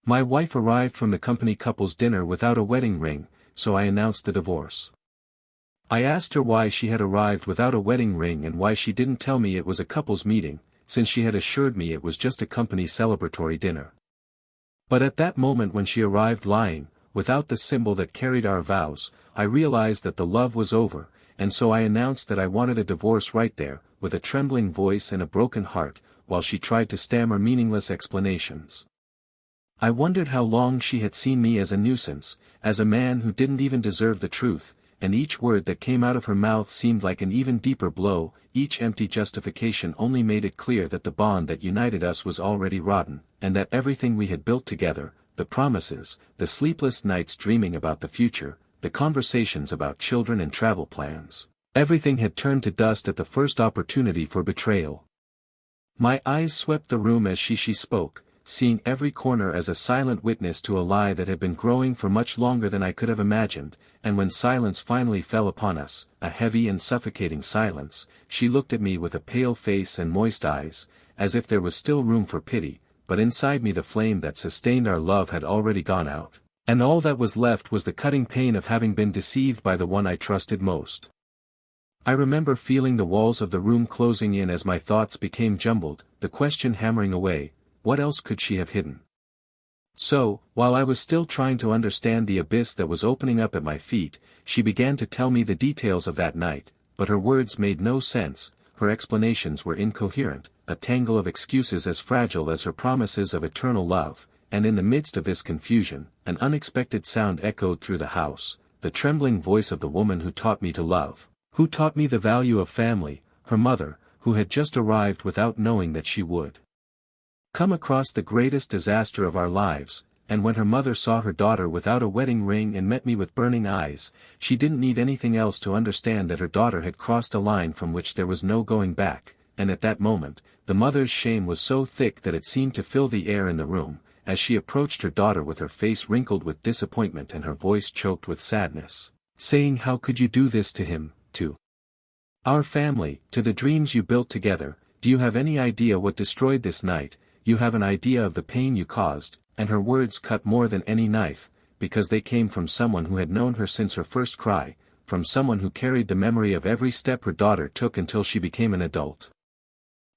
My wife arrived from the company couple's dinner without a wedding ring, so I announced the divorce. I asked her why she had arrived without a wedding ring and why she didn't tell me it was a couple's meeting, since she had assured me it was just a company celebratory dinner. But at that moment when she arrived lying, without the symbol that carried our vows, I realized that the love was over, and so I announced that I wanted a divorce right there, with a trembling voice and a broken heart, while she tried to stammer meaningless explanations. I wondered how long she had seen me as a nuisance, as a man who didn't even deserve the truth, and each word that came out of her mouth seemed like an even deeper blow. Each empty justification only made it clear that the bond that united us was already rotten, and that everything we had built together, the promises, the sleepless nights dreaming about the future, the conversations about children and travel plans, everything had turned to dust at the first opportunity for betrayal. My eyes swept the room as she spoke, seeing every corner as a silent witness to a lie that had been growing for much longer than I could have imagined, and when silence finally fell upon us, a heavy and suffocating silence, she looked at me with a pale face and moist eyes, as if there was still room for pity, but inside me the flame that sustained our love had already gone out, and all that was left was the cutting pain of having been deceived by the one I trusted most. I remember feeling the walls of the room closing in as my thoughts became jumbled, the question hammering away, what else could she have hidden? So, while I was still trying to understand the abyss that was opening up at my feet, she began to tell me the details of that night, but her words made no sense, her explanations were incoherent, a tangle of excuses as fragile as her promises of eternal love, and in the midst of this confusion, an unexpected sound echoed through the house, the trembling voice of the woman who taught me to love, who taught me the value of family, her mother, who had just arrived without knowing that she would come across the greatest disaster of our lives, and when her mother saw her daughter without a wedding ring and met me with burning eyes, she didn't need anything else to understand that her daughter had crossed a line from which there was no going back, and at that moment, the mother's shame was so thick that it seemed to fill the air in the room, as she approached her daughter with her face wrinkled with disappointment and her voice choked with sadness, saying, "How could you do this to him, to our family, to the dreams you built together? Do you have any idea what destroyed this night? You have an idea of the pain you caused," and her words cut more than any knife, because they came from someone who had known her since her first cry, from someone who carried the memory of every step her daughter took until she became an adult.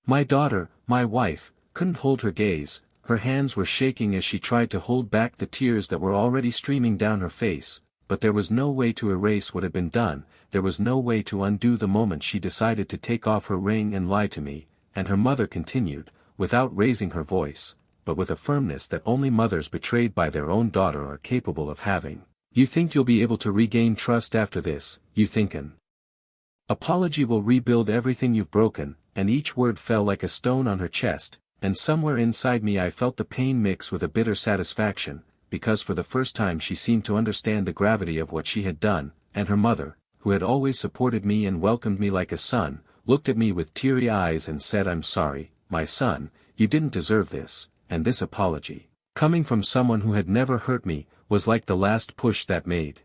My daughter, my wife, couldn't hold her gaze, her hands were shaking as she tried to hold back the tears that were already streaming down her face, but there was no way to erase what had been done, there was no way to undo the moment she decided to take off her ring and lie to me, and her mother continued, without raising her voice, but with a firmness that only mothers betrayed by their own daughter are capable of having. "You think you'll be able to regain trust after this? You think an apology will rebuild everything you've broken?" And each word fell like a stone on her chest, and somewhere inside me I felt the pain mix with a bitter satisfaction, because for the first time she seemed to understand the gravity of what she had done, and her mother, who had always supported me and welcomed me like a son, looked at me with teary eyes and said, "I'm sorry, my son, you didn't deserve this," and this apology, coming from someone who had never hurt me, was like the last push that made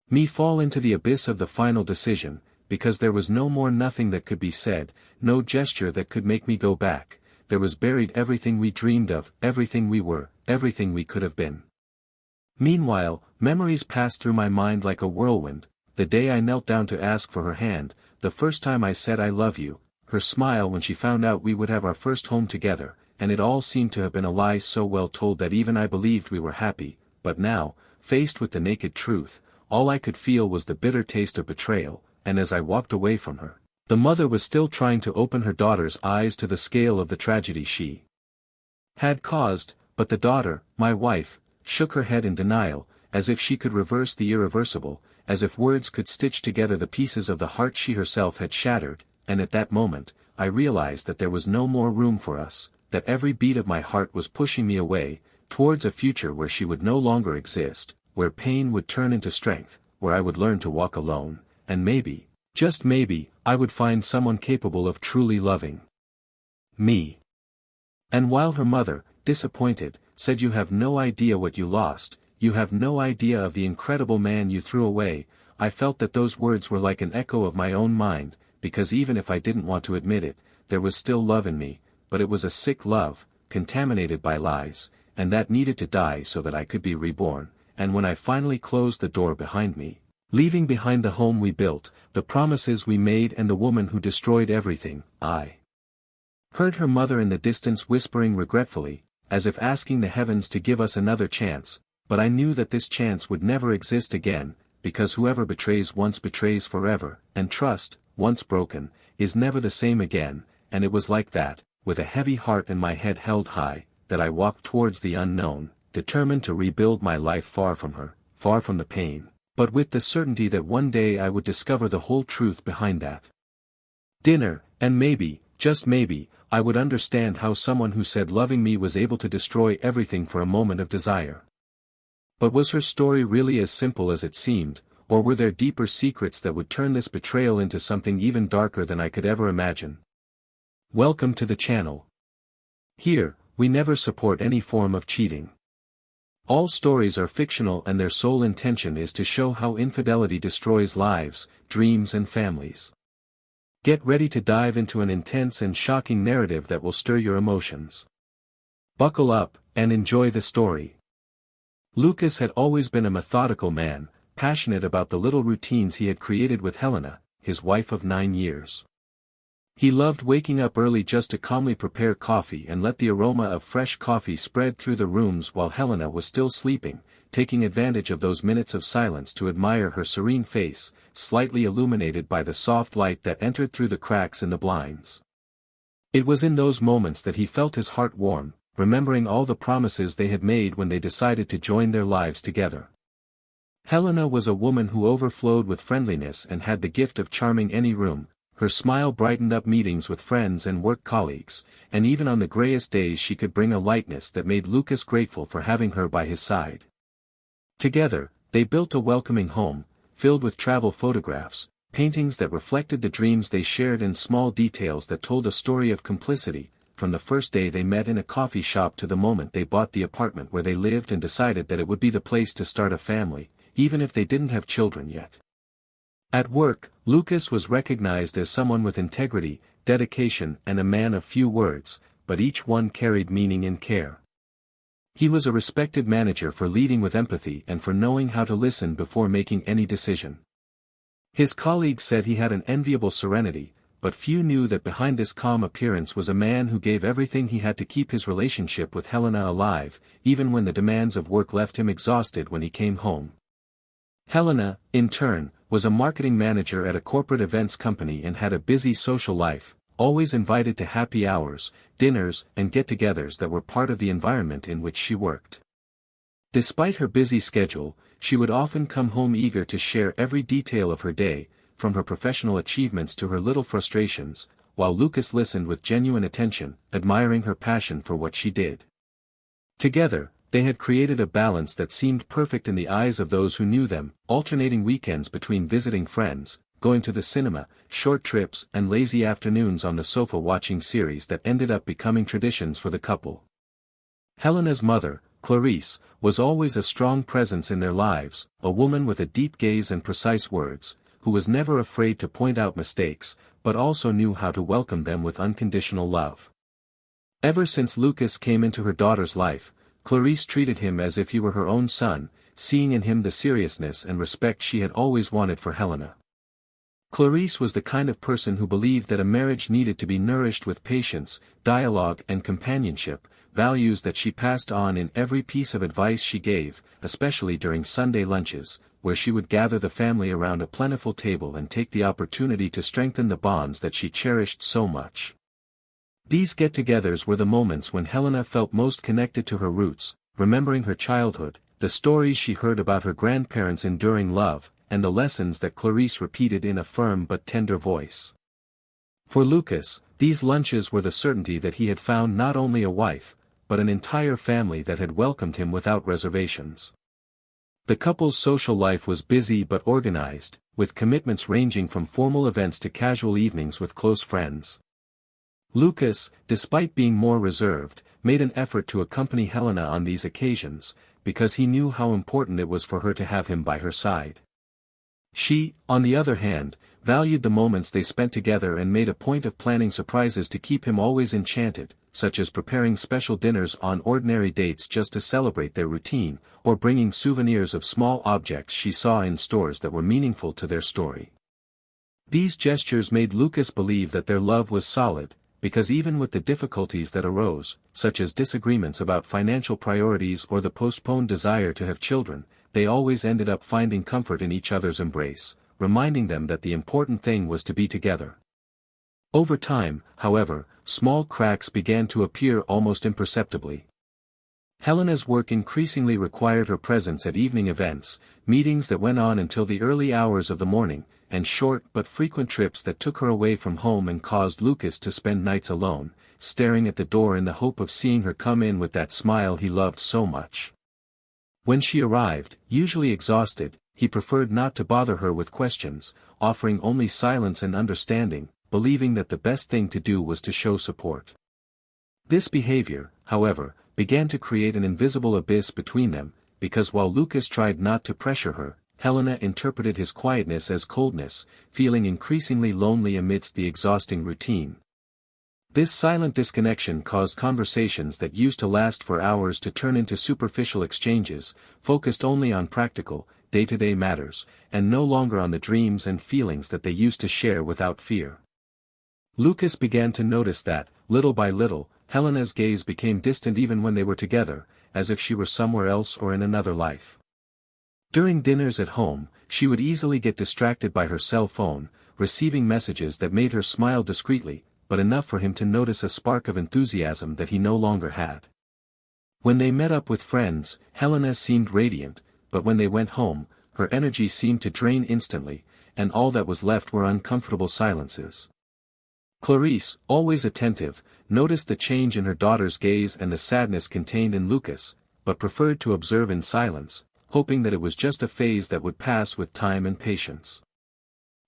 me fall into the abyss of the final decision, because there was no more nothing that could be said, no gesture that could make me go back, there was buried everything we dreamed of, everything we were, everything we could have been. Meanwhile, memories passed through my mind like a whirlwind, the day I knelt down to ask for her hand, the first time I said "I love you," her smile when she found out we would have our first home together, and it all seemed to have been a lie so well told that even I believed we were happy, but now, faced with the naked truth, all I could feel was the bitter taste of betrayal, and as I walked away from her, the mother was still trying to open her daughter's eyes to the scale of the tragedy she had caused, but the daughter, my wife, shook her head in denial, as if she could reverse the irreversible, as if words could stitch together the pieces of the heart she herself had shattered, and at that moment, I realized that there was no more room for us, that every beat of my heart was pushing me away, towards a future where she would no longer exist, where pain would turn into strength, where I would learn to walk alone, and maybe, just maybe, I would find someone capable of truly loving me. And while her mother, disappointed, said, "You have no idea what you lost, you have no idea of the incredible man you threw away," I felt that those words were like an echo of my own mind, because even if I didn't want to admit it, there was still love in me, but it was a sick love, contaminated by lies, and that needed to die so that I could be reborn, and when I finally closed the door behind me, leaving behind the home we built, the promises we made and the woman who destroyed everything, I heard her mother in the distance whispering regretfully, as if asking the heavens to give us another chance, but I knew that this chance would never exist again, because whoever betrays once betrays forever, and trust, once broken, is never the same again, and it was like that, with a heavy heart and my head held high, that I walked towards the unknown, determined to rebuild my life far from her, far from the pain, but with the certainty that one day I would discover the whole truth behind that dinner, and maybe, just maybe, I would understand how someone who said loving me was able to destroy everything for a moment of desire. But was her story really as simple as it seemed, or were there deeper secrets that would turn this betrayal into something even darker than I could ever imagine? Welcome to the channel. Here, we never support any form of cheating. All stories are fictional and their sole intention is to show how infidelity destroys lives, dreams and families. Get ready to dive into an intense and shocking narrative that will stir your emotions. Buckle up, and enjoy the story. Lucas had always been a methodical man, passionate about the little routines he had created with Helena, his wife of 9 years. He loved waking up early just to calmly prepare coffee and let the aroma of fresh coffee spread through the rooms while Helena was still sleeping, taking advantage of those minutes of silence to admire her serene face, slightly illuminated by the soft light that entered through the cracks in the blinds. It was in those moments that he felt his heart warm, remembering all the promises they had made when they decided to join their lives together. Helena was a woman who overflowed with friendliness and had the gift of charming any room. Her smile brightened up meetings with friends and work colleagues, and even on the grayest days she could bring a lightness that made Lucas grateful for having her by his side. Together, they built a welcoming home, filled with travel photographs, paintings that reflected the dreams they shared and small details that told a story of complicity, from the first day they met in a coffee shop to the moment they bought the apartment where they lived and decided that it would be the place to start a family, even if they didn't have children yet. At work, Lucas was recognized as someone with integrity, dedication and a man of few words, but each one carried meaning and care. He was a respected manager for leading with empathy and for knowing how to listen before making any decision. His colleagues said he had an enviable serenity, but few knew that behind this calm appearance was a man who gave everything he had to keep his relationship with Helena alive, even when the demands of work left him exhausted when he came home. Helena, in turn, was a marketing manager at a corporate events company and had a busy social life, always invited to happy hours, dinners, and get-togethers that were part of the environment in which she worked. Despite her busy schedule, she would often come home eager to share every detail of her day, from her professional achievements to her little frustrations, while Lucas listened with genuine attention, admiring her passion for what she did. Together, they had created a balance that seemed perfect in the eyes of those who knew them, alternating weekends between visiting friends, going to the cinema, short trips and lazy afternoons on the sofa watching series that ended up becoming traditions for the couple. Helena's mother, Clarice, was always a strong presence in their lives, a woman with a deep gaze and precise words, who was never afraid to point out mistakes, but also knew how to welcome them with unconditional love. Ever since Lucas came into her daughter's life, Clarice treated him as if he were her own son, seeing in him the seriousness and respect she had always wanted for Helena. Clarice was the kind of person who believed that a marriage needed to be nourished with patience, dialogue and companionship, values that she passed on in every piece of advice she gave, especially during Sunday lunches, where she would gather the family around a plentiful table and take the opportunity to strengthen the bonds that she cherished so much. These get-togethers were the moments when Helena felt most connected to her roots, remembering her childhood, the stories she heard about her grandparents' enduring love, and the lessons that Clarice repeated in a firm but tender voice. For Lucas, these lunches were the certainty that he had found not only a wife, but an entire family that had welcomed him without reservations. The couple's social life was busy but organized, with commitments ranging from formal events to casual evenings with close friends. Lucas, despite being more reserved, made an effort to accompany Helena on these occasions, because he knew how important it was for her to have him by her side. She, on the other hand, valued the moments they spent together and made a point of planning surprises to keep him always enchanted, such as preparing special dinners on ordinary dates just to celebrate their routine, or bringing souvenirs of small objects she saw in stores that were meaningful to their story. These gestures made Lucas believe that their love was solid, because even with the difficulties that arose, such as disagreements about financial priorities or the postponed desire to have children, they always ended up finding comfort in each other's embrace, reminding them that the important thing was to be together. Over time, however, small cracks began to appear almost imperceptibly. Helena's work increasingly required her presence at evening events, meetings that went on until the early hours of the morning, and short but frequent trips that took her away from home and caused Lucas to spend nights alone, staring at the door in the hope of seeing her come in with that smile he loved so much. When she arrived, usually exhausted, he preferred not to bother her with questions, offering only silence and understanding, believing that the best thing to do was to show support. This behavior, however, began to create an invisible abyss between them, because while Lucas tried not to pressure her, Helena interpreted his quietness as coldness, feeling increasingly lonely amidst the exhausting routine. This silent disconnection caused conversations that used to last for hours to turn into superficial exchanges, focused only on practical, day-to-day matters, and no longer on the dreams and feelings that they used to share without fear. Lucas began to notice that, little by little, Helena's gaze became distant even when they were together, as if she were somewhere else or in another life. During dinners at home, she would easily get distracted by her cell phone, receiving messages that made her smile discreetly, but enough for him to notice a spark of enthusiasm that he no longer had. When they met up with friends, Helena seemed radiant, but when they went home, her energy seemed to drain instantly, and all that was left were uncomfortable silences. Clarice, always attentive, noticed the change in her daughter's gaze and the sadness contained in Lucas, but preferred to observe in silence, hoping that it was just a phase that would pass with time and patience.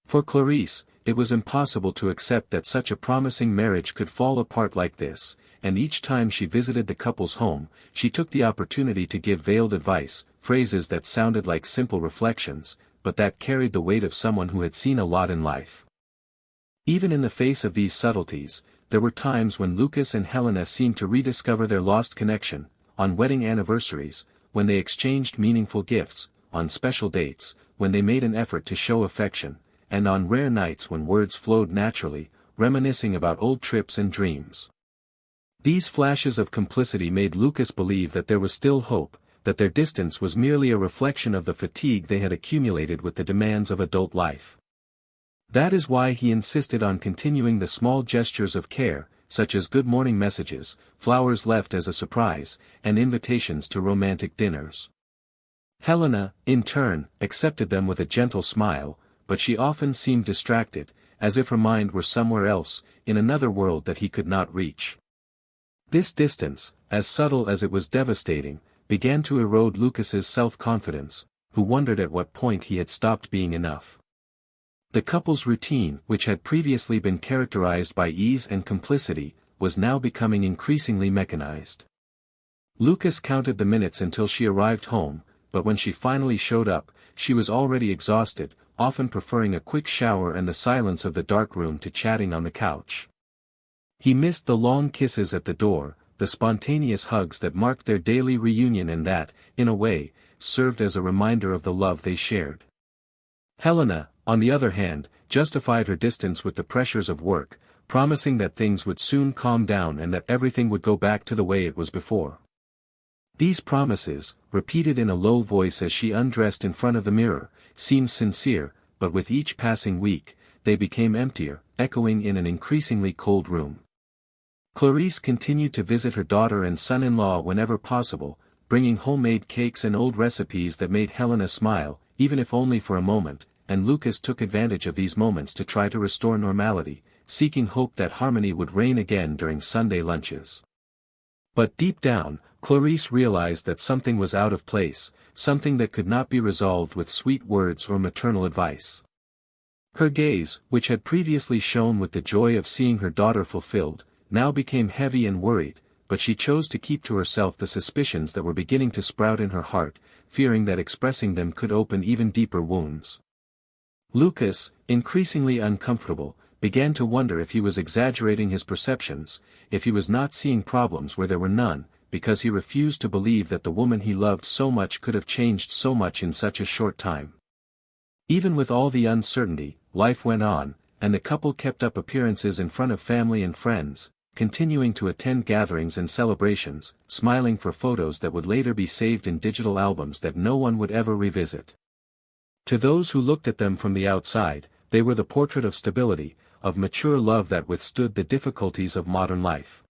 For Clarice, it was impossible to accept that such a promising marriage could fall apart like this, and each time she visited the couple's home, she took the opportunity to give veiled advice, phrases that sounded like simple reflections, but that carried the weight of someone who had seen a lot in life. Even in the face of these subtleties, there were times when Lucas and Helena seemed to rediscover their lost connection, on wedding anniversaries, when they exchanged meaningful gifts, on special dates, when they made an effort to show affection, and on rare nights when words flowed naturally, reminiscing about old trips and dreams. These flashes of complicity made Lucas believe that there was still hope, that their distance was merely a reflection of the fatigue they had accumulated with the demands of adult life. That is why he insisted on continuing the small gestures of care, such as good morning messages, flowers left as a surprise, and invitations to romantic dinners. Helena, in turn, accepted them with a gentle smile, but she often seemed distracted, as if her mind were somewhere else, in another world that he could not reach. This distance, as subtle as it was devastating, began to erode Lucas's self-confidence, who wondered at what point he had stopped being enough. The couple's routine, which had previously been characterized by ease and complicity, was now becoming increasingly mechanized. Lucas counted the minutes until she arrived home, but when she finally showed up, she was already exhausted, often preferring a quick shower and the silence of the dark room to chatting on the couch. He missed the long kisses at the door, the spontaneous hugs that marked their daily reunion and that, in a way, served as a reminder of the love they shared. Helena, on the other hand, justified her distance with the pressures of work, promising that things would soon calm down and that everything would go back to the way it was before. These promises, repeated in a low voice as she undressed in front of the mirror, seemed sincere, but with each passing week, they became emptier, echoing in an increasingly cold room. Clarice continued to visit her daughter and son-in-law whenever possible, bringing homemade cakes and old recipes that made Helena smile, even if only for a moment, and Lucas took advantage of these moments to try to restore normality, seeking hope that harmony would reign again during Sunday lunches. But deep down, Clarice realized that something was out of place, something that could not be resolved with sweet words or maternal advice. Her gaze, which had previously shone with the joy of seeing her daughter fulfilled, now became heavy and worried, but she chose to keep to herself the suspicions that were beginning to sprout in her heart, fearing that expressing them could open even deeper wounds. Lucas, increasingly uncomfortable, began to wonder if he was exaggerating his perceptions, if he was not seeing problems where there were none, because he refused to believe that the woman he loved so much could have changed so much in such a short time. Even with all the uncertainty, life went on, and the couple kept up appearances in front of family and friends, continuing to attend gatherings and celebrations, smiling for photos that would later be saved in digital albums that no one would ever revisit. To those who looked at them from the outside, they were the portrait of stability, of mature love that withstood the difficulties of modern life.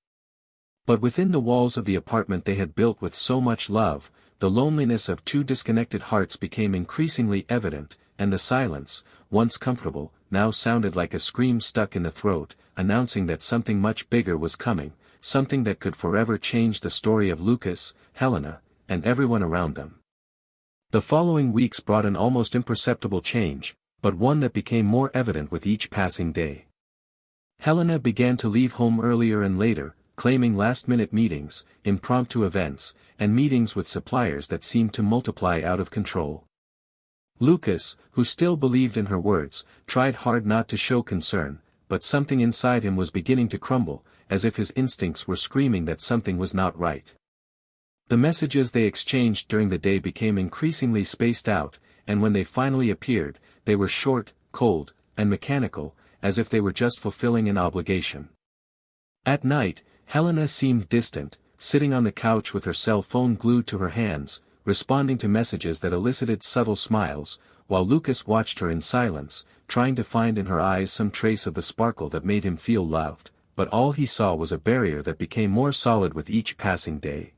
But within the walls of the apartment they had built with so much love, the loneliness of two disconnected hearts became increasingly evident, and the silence, once comfortable, now sounded like a scream stuck in the throat, announcing that something much bigger was coming, something that could forever change the story of Lucas, Helena, and everyone around them. The following weeks brought an almost imperceptible change, but one that became more evident with each passing day. Helena began to leave home earlier and later, claiming last-minute meetings, impromptu events, and meetings with suppliers that seemed to multiply out of control. Lucas, who still believed in her words, tried hard not to show concern, but something inside him was beginning to crumble, as if his instincts were screaming that something was not right. The messages they exchanged during the day became increasingly spaced out, and when they finally appeared, they were short, cold, and mechanical, as if they were just fulfilling an obligation. At night, Helena seemed distant, sitting on the couch with her cell phone glued to her hands, responding to messages that elicited subtle smiles, while Lucas watched her in silence, trying to find in her eyes some trace of the sparkle that made him feel loved, but all he saw was a barrier that became more solid with each passing day.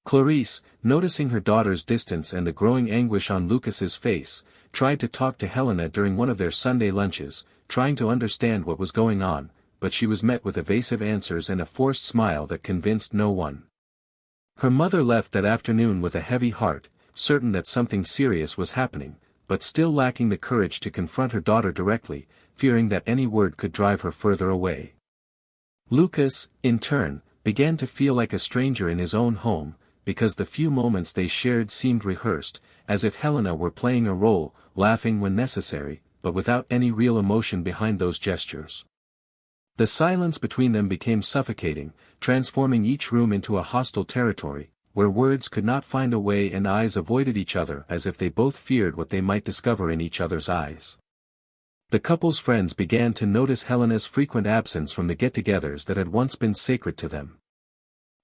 Clarice, noticing her daughter's distance and the growing anguish on Lucas's face, tried to talk to Helena during one of their Sunday lunches, trying to understand what was going on, but she was met with evasive answers and a forced smile that convinced no one. Her mother left that afternoon with a heavy heart, certain that something serious was happening, but still lacking the courage to confront her daughter directly, fearing that any word could drive her further away. Lucas, in turn, began to feel like a stranger in his own home, because the few moments they shared seemed rehearsed, as if Helena were playing a role, laughing when necessary, but without any real emotion behind those gestures. The silence between them became suffocating, transforming each room into a hostile territory, where words could not find a way and eyes avoided each other as if they both feared what they might discover in each other's eyes. The couple's friends began to notice Helena's frequent absence from the get-togethers that had once been sacred to them.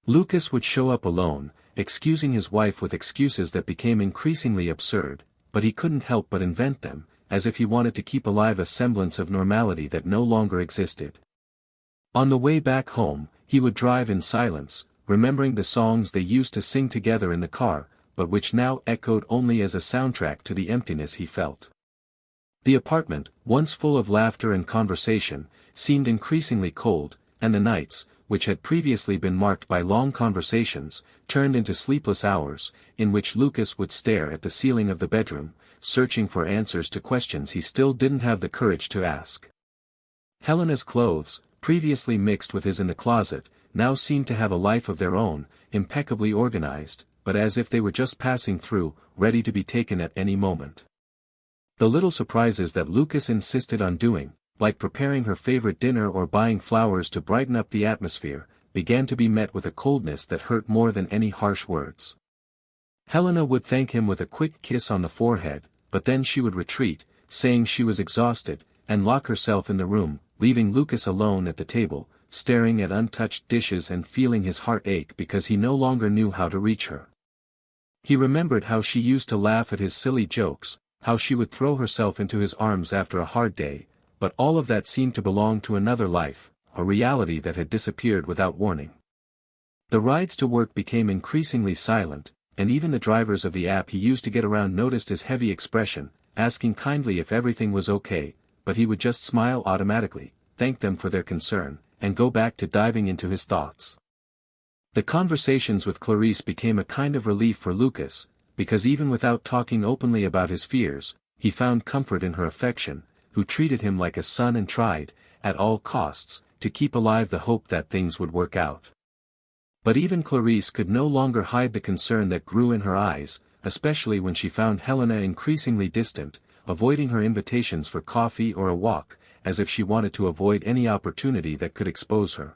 Lucas would show up alone, excusing his wife with excuses that became increasingly absurd, but he couldn't help but invent them, as if he wanted to keep alive a semblance of normality that no longer existed. On the way back home, he would drive in silence, remembering the songs they used to sing together in the car, but which now echoed only as a soundtrack to the emptiness he felt. The apartment, once full of laughter and conversation, seemed increasingly cold, and the nights, which had previously been marked by long conversations, turned into sleepless hours, in which Lucas would stare at the ceiling of the bedroom, searching for answers to questions he still didn't have the courage to ask. Helena's clothes, previously mixed with his in the closet, now seemed to have a life of their own, impeccably organized, but as if they were just passing through, ready to be taken at any moment. The little surprises that Lucas insisted on doing, like preparing her favorite dinner or buying flowers to brighten up the atmosphere, began to be met with a coldness that hurt more than any harsh words. Helena would thank him with a quick kiss on the forehead, but then she would retreat, saying she was exhausted, and lock herself in the room, leaving Lucas alone at the table, staring at untouched dishes and feeling his heart ache because he no longer knew how to reach her. He remembered how she used to laugh at his silly jokes, how she would throw herself into his arms after a hard day, but all of that seemed to belong to another life, a reality that had disappeared without warning. The rides to work became increasingly silent, and even the drivers of the app he used to get around noticed his heavy expression, asking kindly if everything was okay, but he would just smile automatically, thank them for their concern, and go back to diving into his thoughts. The conversations with Clarice became a kind of relief for Lucas, because even without talking openly about his fears, he found comfort in her affection, who treated him like a son and tried, at all costs, to keep alive the hope that things would work out. But even Clarice could no longer hide the concern that grew in her eyes, especially when she found Helena increasingly distant, avoiding her invitations for coffee or a walk, as if she wanted to avoid any opportunity that could expose her.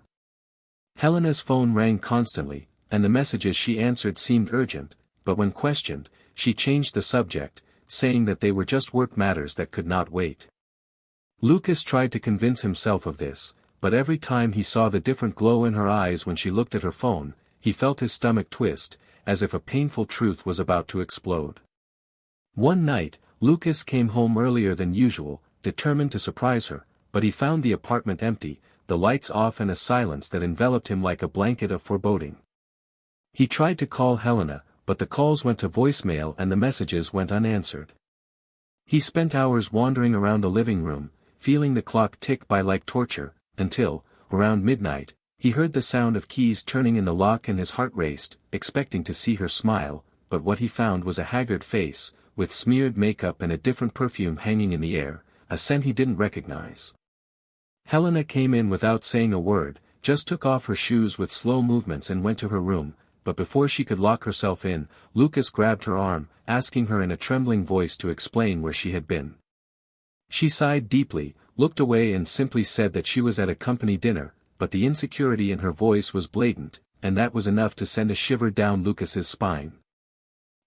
Helena's phone rang constantly, and the messages she answered seemed urgent, but when questioned, she changed the subject, saying that they were just work matters that could not wait. Lucas tried to convince himself of this, but every time he saw the different glow in her eyes when she looked at her phone, he felt his stomach twist, as if a painful truth was about to explode. One night, Lucas came home earlier than usual, determined to surprise her, but he found the apartment empty, the lights off and a silence that enveloped him like a blanket of foreboding. He tried to call Helena, but the calls went to voicemail and the messages went unanswered. He spent hours wandering around the living room, feeling the clock tick by like torture, until, around midnight, he heard the sound of keys turning in the lock and his heart raced, expecting to see her smile, but what he found was a haggard face, with smeared makeup and a different perfume hanging in the air, a scent he didn't recognize. Helena came in without saying a word, just took off her shoes with slow movements and went to her room, but before she could lock herself in, Lucas grabbed her arm, asking her in a trembling voice to explain where she had been. She sighed deeply, looked away and simply said that she was at a company dinner, but the insecurity in her voice was blatant, and that was enough to send a shiver down Lucas's spine.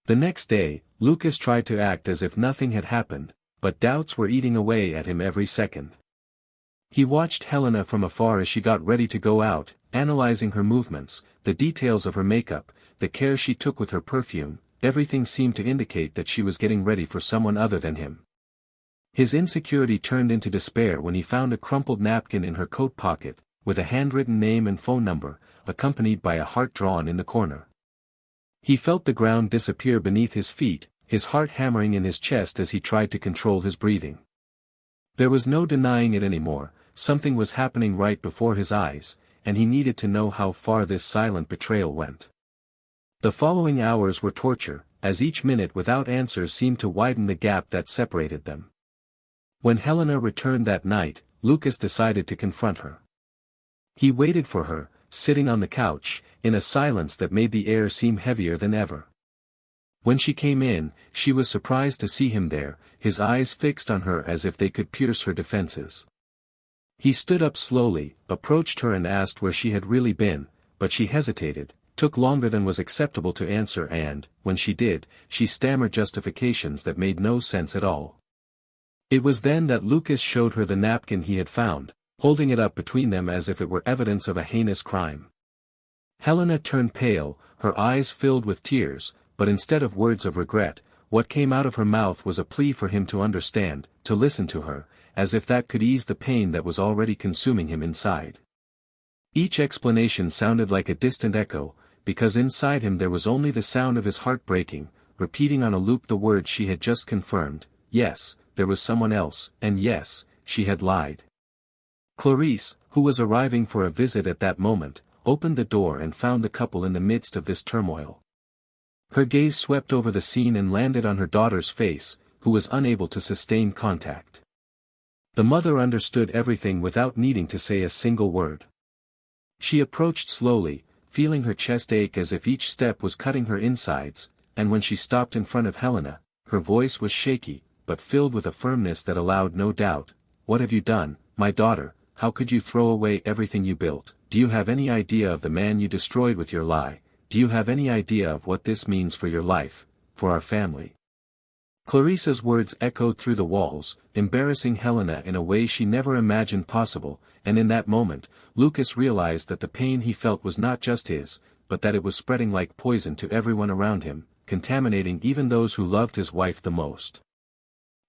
The next day, Lucas tried to act as if nothing had happened, but doubts were eating away at him every second. He watched Helena from afar as she got ready to go out, analyzing her movements, the details of her makeup, the care she took with her perfume, everything seemed to indicate that she was getting ready for someone other than him. His insecurity turned into despair when he found a crumpled napkin in her coat pocket, with a handwritten name and phone number, accompanied by a heart drawn in the corner. He felt the ground disappear beneath his feet, his heart hammering in his chest as he tried to control his breathing. There was no denying it anymore, something was happening right before his eyes, and he needed to know how far this silent betrayal went. The following hours were torture, as each minute without answers seemed to widen the gap that separated them. When Helena returned that night, Lucas decided to confront her. He waited for her, sitting on the couch, in a silence that made the air seem heavier than ever. When she came in, she was surprised to see him there, his eyes fixed on her as if they could pierce her defenses. He stood up slowly, approached her and asked where she had really been, but she hesitated, took longer than was acceptable to answer and, when she did, she stammered justifications that made no sense at all. It was then that Lucas showed her the napkin he had found, holding it up between them as if it were evidence of a heinous crime. Helena turned pale, her eyes filled with tears, but instead of words of regret, what came out of her mouth was a plea for him to understand, to listen to her, as if that could ease the pain that was already consuming him inside. Each explanation sounded like a distant echo, because inside him there was only the sound of his heart breaking, repeating on a loop the words she had just confirmed: yes, there was someone else, and yes, she had lied. Clarice, who was arriving for a visit at that moment, opened the door and found the couple in the midst of this turmoil. Her gaze swept over the scene and landed on her daughter's face, who was unable to sustain contact. The mother understood everything without needing to say a single word. She approached slowly, feeling her chest ache as if each step was cutting her insides, and when she stopped in front of Helena, her voice was shaky, but filled with a firmness that allowed no doubt. "What have you done, my daughter? How could you throw away everything you built? Do you have any idea of the man you destroyed with your lie? Do you have any idea of what this means for your life, for our family?" Clarissa's words echoed through the walls, embarrassing Helena in a way she never imagined possible, and in that moment, Lucas realized that the pain he felt was not just his, but that it was spreading like poison to everyone around him, contaminating even those who loved his wife the most.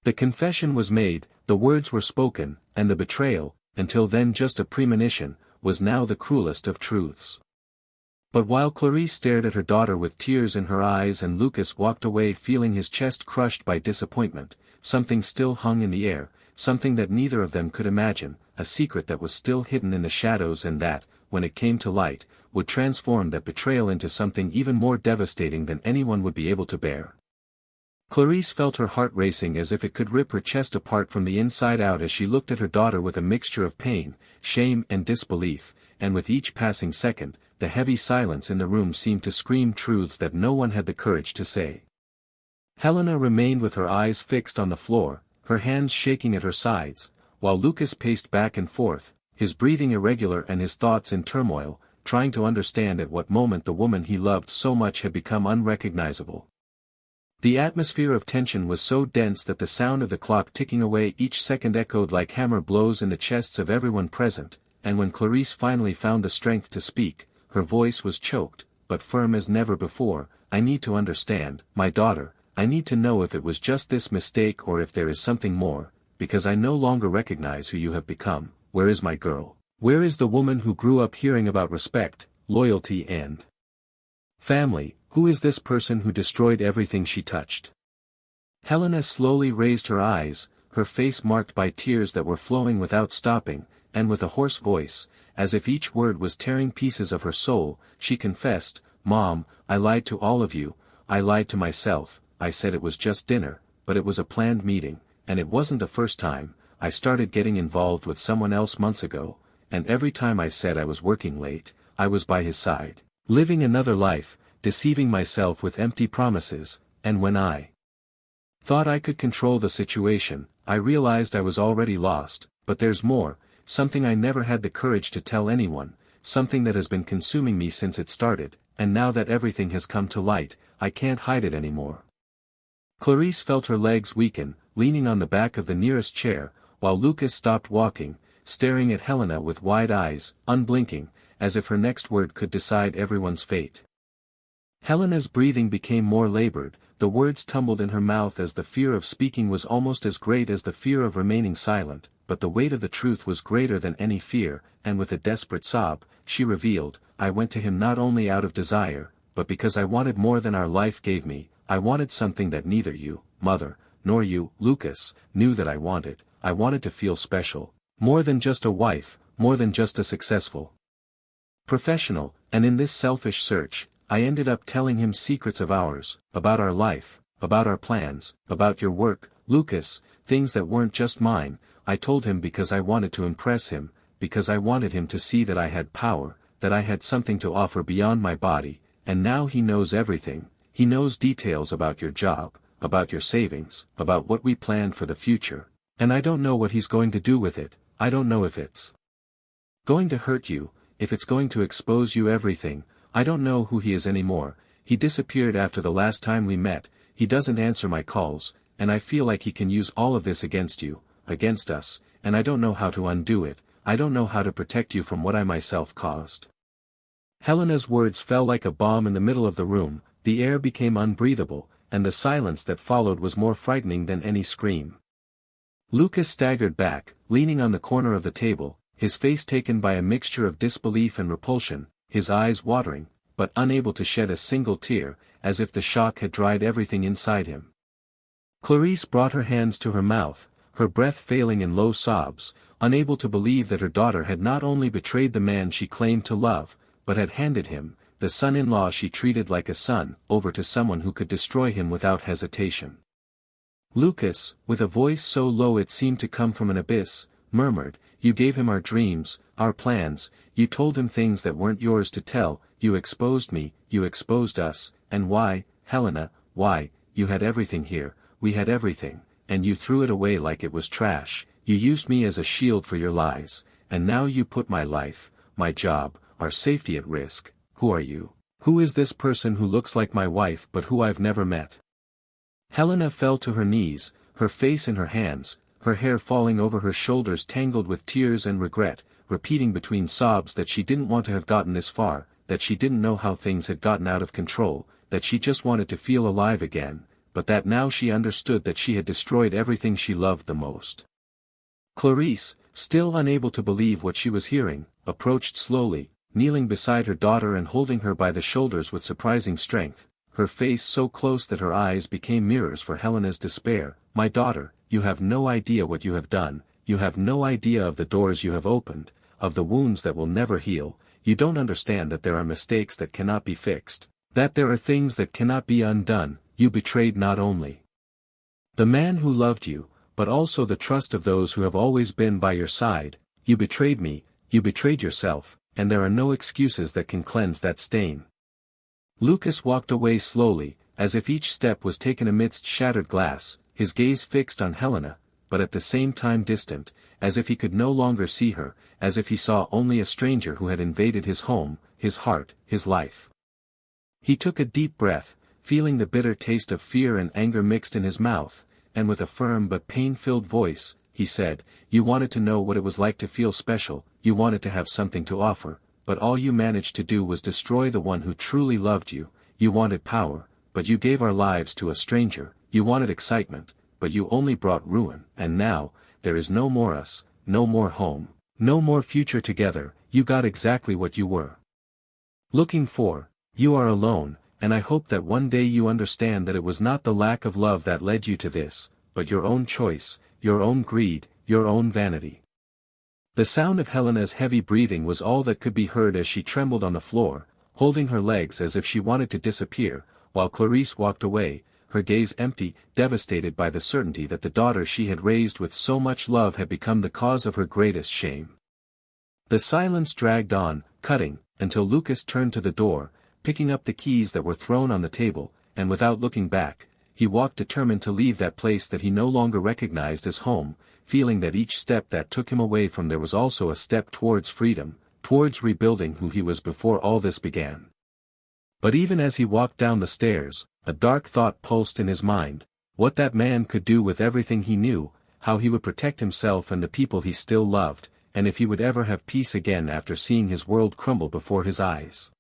The confession was made, the words were spoken, and the betrayal, until then just a premonition, was now the cruelest of truths. But while Clarice stared at her daughter with tears in her eyes and Lucas walked away feeling his chest crushed by disappointment, something still hung in the air, something that neither of them could imagine, a secret that was still hidden in the shadows and that, when it came to light, would transform that betrayal into something even more devastating than anyone would be able to bear. Clarice felt her heart racing as if it could rip her chest apart from the inside out as she looked at her daughter with a mixture of pain, shame and disbelief, and with each passing second, the heavy silence in the room seemed to scream truths that no one had the courage to say. Helena remained with her eyes fixed on the floor, her hands shaking at her sides, while Lucas paced back and forth, his breathing irregular and his thoughts in turmoil, trying to understand at what moment the woman he loved so much had become unrecognizable. The atmosphere of tension was so dense that the sound of the clock ticking away each second echoed like hammer blows in the chests of everyone present, and when Clarice finally found the strength to speak, her voice was choked, but firm as never before. "I need to understand, my daughter, I need to know if it was just this mistake or if there is something more, because I no longer recognize who you have become. Where is my girl? Where is the woman who grew up hearing about respect, loyalty and family? Who is this person who destroyed everything she touched?" Helena slowly raised her eyes, her face marked by tears that were flowing without stopping, and with a hoarse voice, as if each word was tearing pieces of her soul, she confessed, "Mom, I lied to all of you, I lied to myself. I said it was just dinner, but it was a planned meeting, and it wasn't the first time. I started getting involved with someone else months ago, and every time I said I was working late, I was by his side, living another life, deceiving myself with empty promises, and when I thought I could control the situation, I realized I was already lost. But there's more, something I never had the courage to tell anyone, something that has been consuming me since it started, and now that everything has come to light, I can't hide it anymore." Clarice felt her legs weaken, leaning on the back of the nearest chair, while Lucas stopped walking, staring at Helena with wide eyes, unblinking, as if her next word could decide everyone's fate. Helena's breathing became more labored, the words tumbled in her mouth as the fear of speaking was almost as great as the fear of remaining silent, but the weight of the truth was greater than any fear, and with a desperate sob, she revealed, "I went to him not only out of desire, but because I wanted more than our life gave me. I wanted something that neither you, Mother, nor you, Lucas, knew that I wanted. I wanted to feel special, more than just a wife, more than just a successful professional, and in this selfish search, I ended up telling him secrets of ours, about our life, about our plans, about your work, Lucas, things that weren't just mine. I told him because I wanted to impress him, because I wanted him to see that I had power, that I had something to offer beyond my body, and now he knows everything. He knows details about your job, about your savings, about what we planned for the future, and I don't know what he's going to do with it. I don't know if it's going to hurt you, if it's going to expose you everything. I don't know who he is anymore. He disappeared after the last time we met, he doesn't answer my calls, and I feel like he can use all of this against you, against us, and I don't know how to undo it. I don't know how to protect you from what I myself caused." Helena's words fell like a bomb in the middle of the room, the air became unbreathable, and the silence that followed was more frightening than any scream. Lucas staggered back, leaning on the corner of the table, his face taken by a mixture of disbelief and repulsion, his eyes watering, but unable to shed a single tear, as if the shock had dried everything inside him. Clarice brought her hands to her mouth, her breath failing in low sobs, unable to believe that her daughter had not only betrayed the man she claimed to love, but had handed him, the son-in-law she treated like a son, over to someone who could destroy him without hesitation. Lucas, with a voice so low it seemed to come from an abyss, murmured, "You gave him our dreams, our plans, you told him things that weren't yours to tell, you exposed me, you exposed us, and why, Helena, why? You had everything here, we had everything, and you threw it away like it was trash. You used me as a shield for your lies, and now you put my life, my job, our safety at risk. Who are you? Who is this person who looks like my wife but who I've never met?" Helena fell to her knees, her face in her hands, her hair falling over her shoulders tangled with tears and regret, repeating between sobs that she didn't want to have gotten this far, that she didn't know how things had gotten out of control, that she just wanted to feel alive again, but that now she understood that she had destroyed everything she loved the most. Clarice, still unable to believe what she was hearing, approached slowly, kneeling beside her daughter and holding her by the shoulders with surprising strength, her face so close that her eyes became mirrors for Helena's despair. "My daughter, you have no idea what you have done, you have no idea of the doors you have opened, of the wounds that will never heal. You don't understand that there are mistakes that cannot be fixed, that there are things that cannot be undone. You betrayed not only the man who loved you, but also the trust of those who have always been by your side. You betrayed me, you betrayed yourself, and there are no excuses that can cleanse that stain." Lucas walked away slowly, as if each step was taken amidst shattered glass, his gaze fixed on Helena, but at the same time distant, as if he could no longer see her, as if he saw only a stranger who had invaded his home, his heart, his life. He took a deep breath, feeling the bitter taste of fear and anger mixed in his mouth, and with a firm but pain-filled voice, he said, "You wanted to know what it was like to feel special, you wanted to have something to offer, but all you managed to do was destroy the one who truly loved you. You wanted power, but you gave our lives to a stranger. You wanted excitement, but you only brought ruin. And now, there is no more us, no more home, no more future together. You got exactly what you were looking for. You are alone, and I hope that one day you understand that it was not the lack of love that led you to this, but your own choice, your own greed, your own vanity." The sound of Helena's heavy breathing was all that could be heard as she trembled on the floor, holding her legs as if she wanted to disappear, while Clarice walked away, her gaze empty, devastated by the certainty that the daughter she had raised with so much love had become the cause of her greatest shame. The silence dragged on, cutting, until Lucas turned to the door, picking up the keys that were thrown on the table, and without looking back, he walked determined to leave that place that he no longer recognized as home, feeling that each step that took him away from there was also a step towards freedom, towards rebuilding who he was before all this began. But even as he walked down the stairs, a dark thought pulsed in his mind: what that man could do with everything he knew, how he would protect himself and the people he still loved, and if he would ever have peace again after seeing his world crumble before his eyes.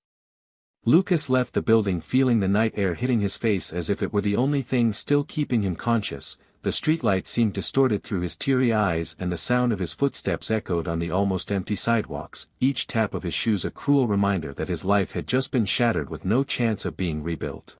Lucas left the building feeling the night air hitting his face as if it were the only thing still keeping him conscious. The streetlight seemed distorted through his teary eyes and the sound of his footsteps echoed on the almost empty sidewalks, each tap of his shoes a cruel reminder that his life had just been shattered with no chance of being rebuilt.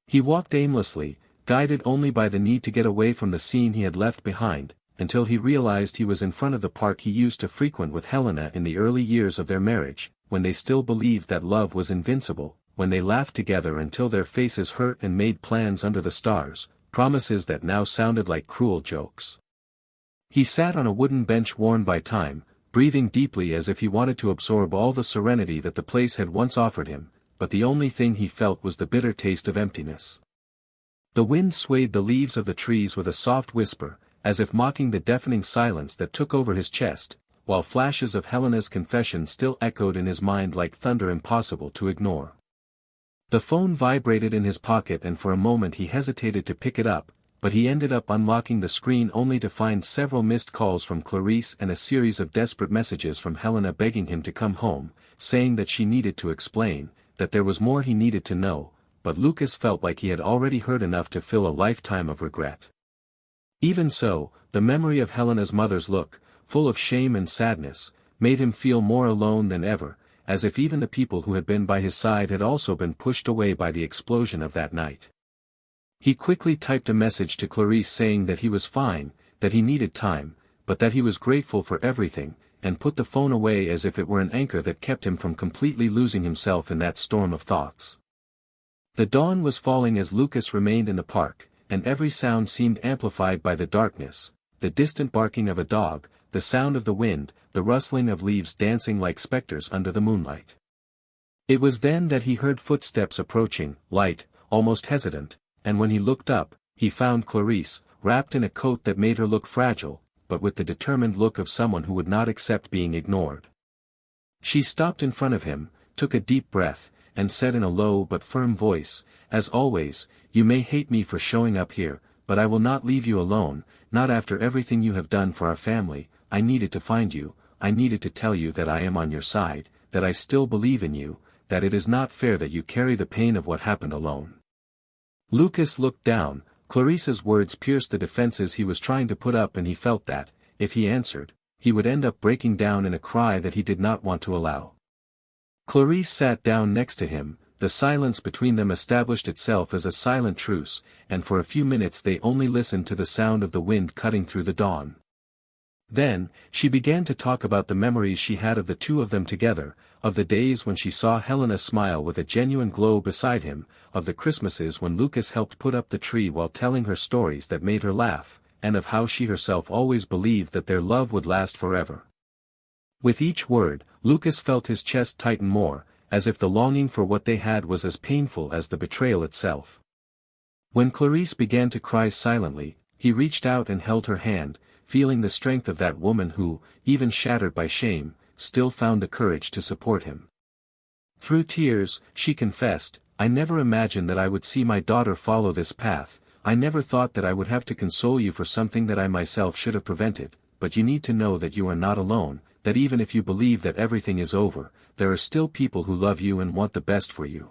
He walked aimlessly, guided only by the need to get away from the scene he had left behind, until he realized he was in front of the park he used to frequent with Helena in the early years of their marriage, when they still believed that love was invincible, when they laughed together until their faces hurt and made plans under the stars, promises that now sounded like cruel jokes. He sat on a wooden bench worn by time, breathing deeply as if he wanted to absorb all the serenity that the place had once offered him, but the only thing he felt was the bitter taste of emptiness. The wind swayed the leaves of the trees with a soft whisper, as if mocking the deafening silence that took over his chest, while flashes of Helena's confession still echoed in his mind like thunder impossible to ignore. The phone vibrated in his pocket and for a moment he hesitated to pick it up, but he ended up unlocking the screen only to find several missed calls from Clarice and a series of desperate messages from Helena begging him to come home, saying that she needed to explain, that there was more he needed to know, but Lucas felt like he had already heard enough to fill a lifetime of regret. Even so, the memory of Helena's mother's look, full of shame and sadness, made him feel more alone than ever, as if even the people who had been by his side had also been pushed away by the explosion of that night. He quickly typed a message to Clarice saying that he was fine, that he needed time, but that he was grateful for everything, and put the phone away as if it were an anchor that kept him from completely losing himself in that storm of thoughts. The dawn was falling as Lucas remained in the park, and every sound seemed amplified by the darkness, the distant barking of a dog, the sound of the wind, the rustling of leaves dancing like specters under the moonlight. It was then that he heard footsteps approaching, light, almost hesitant, and when he looked up, he found Clarice, wrapped in a coat that made her look fragile, but with the determined look of someone who would not accept being ignored. She stopped in front of him, took a deep breath, and said in a low but firm voice, "As always, you may hate me for showing up here, but I will not leave you alone, not after everything you have done for our family. I needed to find you, I needed to tell you that I am on your side, that I still believe in you, that it is not fair that you carry the pain of what happened alone." Lucas looked down. Clarice's words pierced the defenses he was trying to put up and he felt that, if he answered, he would end up breaking down in a cry that he did not want to allow. Clarice sat down next to him, the silence between them established itself as a silent truce, and for a few minutes they only listened to the sound of the wind cutting through the dawn. Then, she began to talk about the memories she had of the two of them together, of the days when she saw Helena smile with a genuine glow beside him, of the Christmases when Lucas helped put up the tree while telling her stories that made her laugh, and of how she herself always believed that their love would last forever. With each word, Lucas felt his chest tighten more, as if the longing for what they had was as painful as the betrayal itself. When Clarice began to cry silently, he reached out and held her hand, feeling the strength of that woman who, even shattered by shame, still found the courage to support him. Through tears, she confessed, "I never imagined that I would see my daughter follow this path. I never thought that I would have to console you for something that I myself should have prevented, but you need to know that you are not alone, that even if you believe that everything is over, there are still people who love you and want the best for you."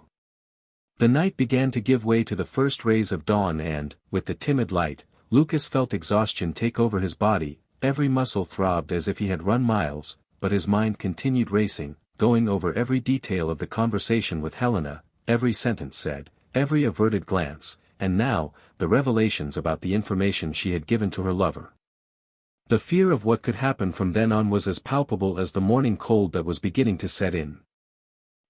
The night began to give way to the first rays of dawn and, with the timid light, Lucas felt exhaustion take over his body. Every muscle throbbed as if he had run miles, but his mind continued racing, going over every detail of the conversation with Helena, every sentence said, every averted glance, and now, the revelations about the information she had given to her lover. The fear of what could happen from then on was as palpable as the morning cold that was beginning to set in.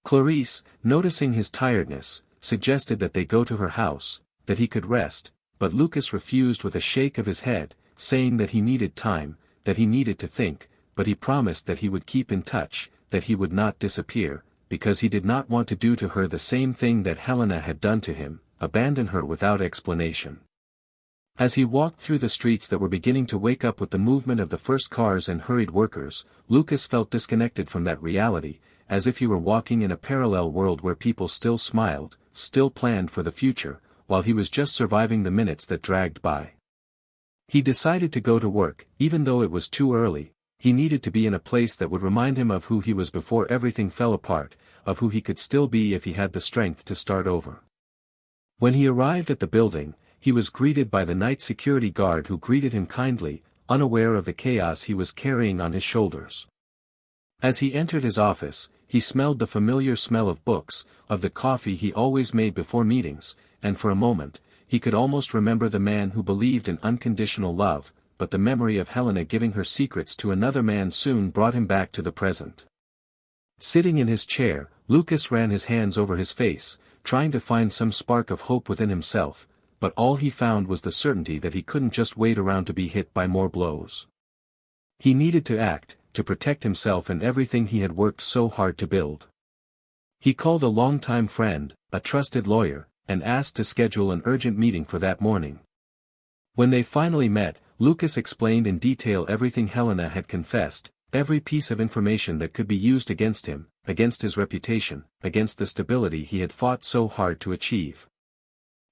Clarice, noticing his tiredness, suggested that they go to her house, that he could rest, but Lucas refused with a shake of his head, saying that he needed time, that he needed to think, but he promised that he would keep in touch, that he would not disappear, because he did not want to do to her the same thing that Helena had done to him, abandon her without explanation. As he walked through the streets that were beginning to wake up with the movement of the first cars and hurried workers, Lucas felt disconnected from that reality, as if he were walking in a parallel world where people still smiled, still planned for the future, while he was just surviving the minutes that dragged by. He decided to go to work, even though it was too early. He needed to be in a place that would remind him of who he was before everything fell apart, of who he could still be if he had the strength to start over. When he arrived at the building, he was greeted by the night security guard who greeted him kindly, unaware of the chaos he was carrying on his shoulders. As he entered his office, he smelled the familiar smell of books, of the coffee he always made before meetings, and for a moment, he could almost remember the man who believed in unconditional love, but the memory of Helena giving her secrets to another man soon brought him back to the present. Sitting in his chair, Lucas ran his hands over his face, trying to find some spark of hope within himself, but all he found was the certainty that he couldn't just wait around to be hit by more blows. He needed to act, to protect himself and everything he had worked so hard to build. He called a longtime friend, a trusted lawyer, and asked to schedule an urgent meeting for that morning. When they finally met, Lucas explained in detail everything Helena had confessed, every piece of information that could be used against him, against his reputation, against the stability he had fought so hard to achieve.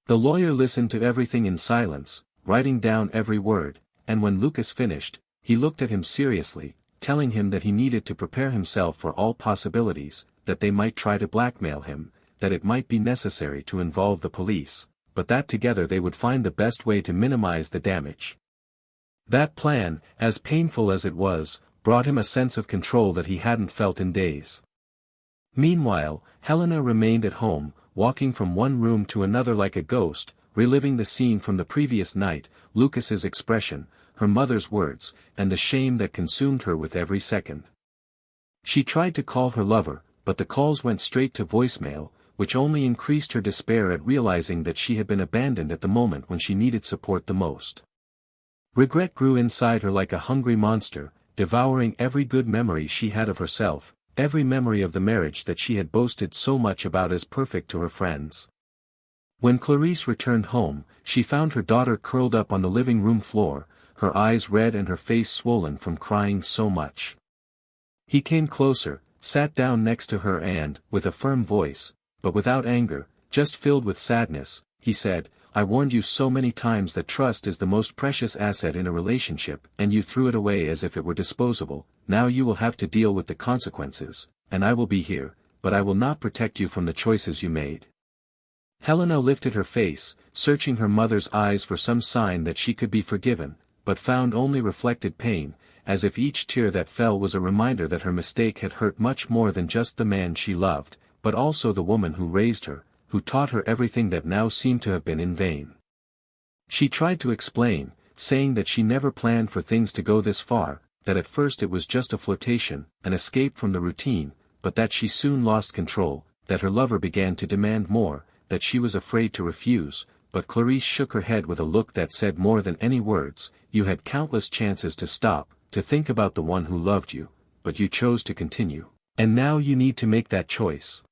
The lawyer listened to everything in silence, writing down every word, and when Lucas finished, he looked at him seriously, telling him that he needed to prepare himself for all possibilities, that they might try to blackmail him, that it might be necessary to involve the police, but that together they would find the best way to minimize the damage. That plan, as painful as it was, brought him a sense of control that he hadn't felt in days. Meanwhile, Helena remained at home, walking from one room to another like a ghost, reliving the scene from the previous night, Lucas's expression, her mother's words, and the shame that consumed her with every second. She tried to call her lover, but the calls went straight to voicemail, which only increased her despair at realizing that she had been abandoned at the moment when she needed support the most. Regret grew inside her like a hungry monster, devouring every good memory she had of herself, every memory of the marriage that she had boasted so much about as perfect to her friends. When Clarice returned home, she found her daughter curled up on the living room floor, her eyes red and her face swollen from crying so much. He came closer, sat down next to her and, with a firm voice, but without anger, just filled with sadness, he said, "I warned you so many times that trust is the most precious asset in a relationship, and you threw it away as if it were disposable. Now you will have to deal with the consequences, and I will be here, but I will not protect you from the choices you made." Helena lifted her face, searching her mother's eyes for some sign that she could be forgiven, but found only reflected pain, as if each tear that fell was a reminder that her mistake had hurt much more than just the man she loved, but also the woman who raised her, who taught her everything that now seemed to have been in vain. She tried to explain, saying that she never planned for things to go this far, that at first it was just a flirtation, an escape from the routine, but that she soon lost control, that her lover began to demand more, that she was afraid to refuse, but Clarice shook her head with a look that said more than any words, "You had countless chances to stop, to think about the one who loved you, but you chose to continue, and now you need to make that choice."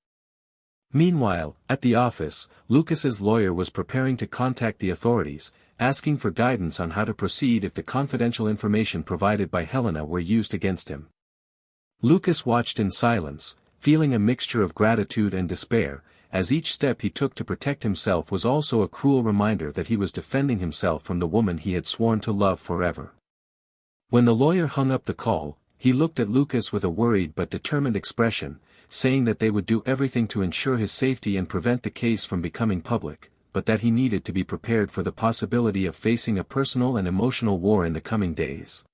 Meanwhile, at the office, Lucas's lawyer was preparing to contact the authorities, asking for guidance on how to proceed if the confidential information provided by Helena were used against him. Lucas watched in silence, feeling a mixture of gratitude and despair, as each step he took to protect himself was also a cruel reminder that he was defending himself from the woman he had sworn to love forever. When the lawyer hung up the call, he looked at Lucas with a worried but determined expression, saying that they would do everything to ensure his safety and prevent the case from becoming public, but that he needed to be prepared for the possibility of facing a personal and emotional war in the coming days.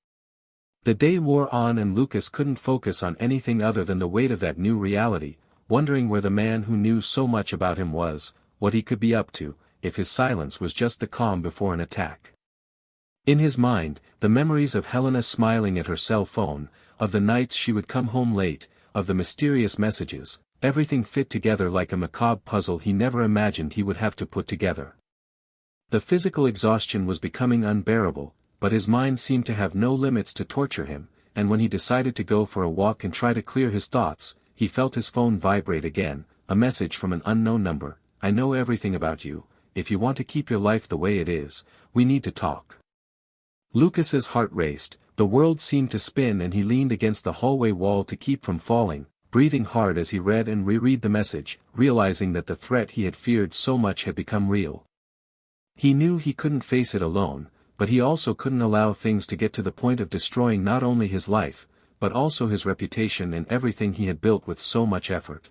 The day wore on and Lucas couldn't focus on anything other than the weight of that new reality, wondering where the man who knew so much about him was, what he could be up to, if his silence was just the calm before an attack. In his mind, the memories of Helena smiling at her cell phone, of the nights she would come home late, of the mysterious messages, everything fit together like a macabre puzzle he never imagined he would have to put together. The physical exhaustion was becoming unbearable, but his mind seemed to have no limits to torture him, and when he decided to go for a walk and try to clear his thoughts, he felt his phone vibrate again, a message from an unknown number. "I know everything about you. If you want to keep your life the way it is, we need to talk." Lucas's heart raced, the world seemed to spin and he leaned against the hallway wall to keep from falling, breathing hard as he read and reread the message, realizing that the threat he had feared so much had become real. He knew he couldn't face it alone, but he also couldn't allow things to get to the point of destroying not only his life, but also his reputation and everything he had built with so much effort.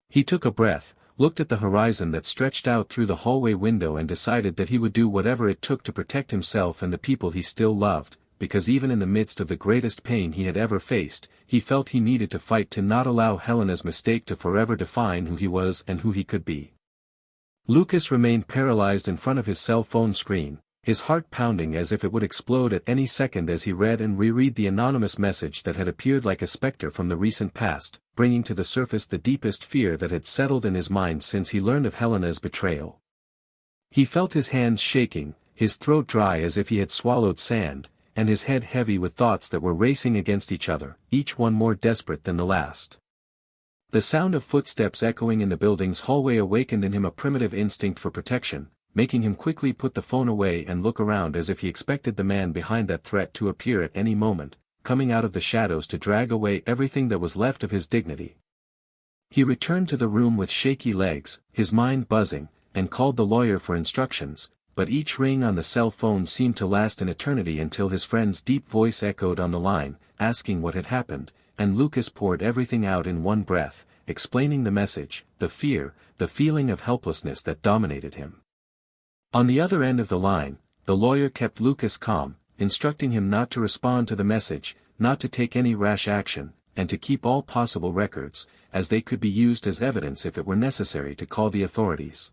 He took a breath, looked at the horizon that stretched out through the hallway window and decided that he would do whatever it took to protect himself and the people he still loved, because even in the midst of the greatest pain he had ever faced, he felt he needed to fight to not allow Helena's mistake to forever define who he was and who he could be. Lucas remained paralyzed in front of his cell phone screen, his heart pounding as if it would explode at any second as he read and reread the anonymous message that had appeared like a specter from the recent past, bringing to the surface the deepest fear that had settled in his mind since he learned of Helena's betrayal. He felt his hands shaking, his throat dry as if he had swallowed sand, and his head heavy with thoughts that were racing against each other, each one more desperate than the last. The sound of footsteps echoing in the building's hallway awakened in him a primitive instinct for protection, making him quickly put the phone away and look around as if he expected the man behind that threat to appear at any moment, coming out of the shadows to drag away everything that was left of his dignity. He returned to the room with shaky legs, his mind buzzing, and called the lawyer for instructions, but each ring on the cell phone seemed to last an eternity until his friend's deep voice echoed on the line, asking what had happened, and Lucas poured everything out in one breath, explaining the message, the fear, the feeling of helplessness that dominated him. On the other end of the line, the lawyer kept Lucas calm, instructing him not to respond to the message, not to take any rash action, and to keep all possible records, as they could be used as evidence if it were necessary to call the authorities.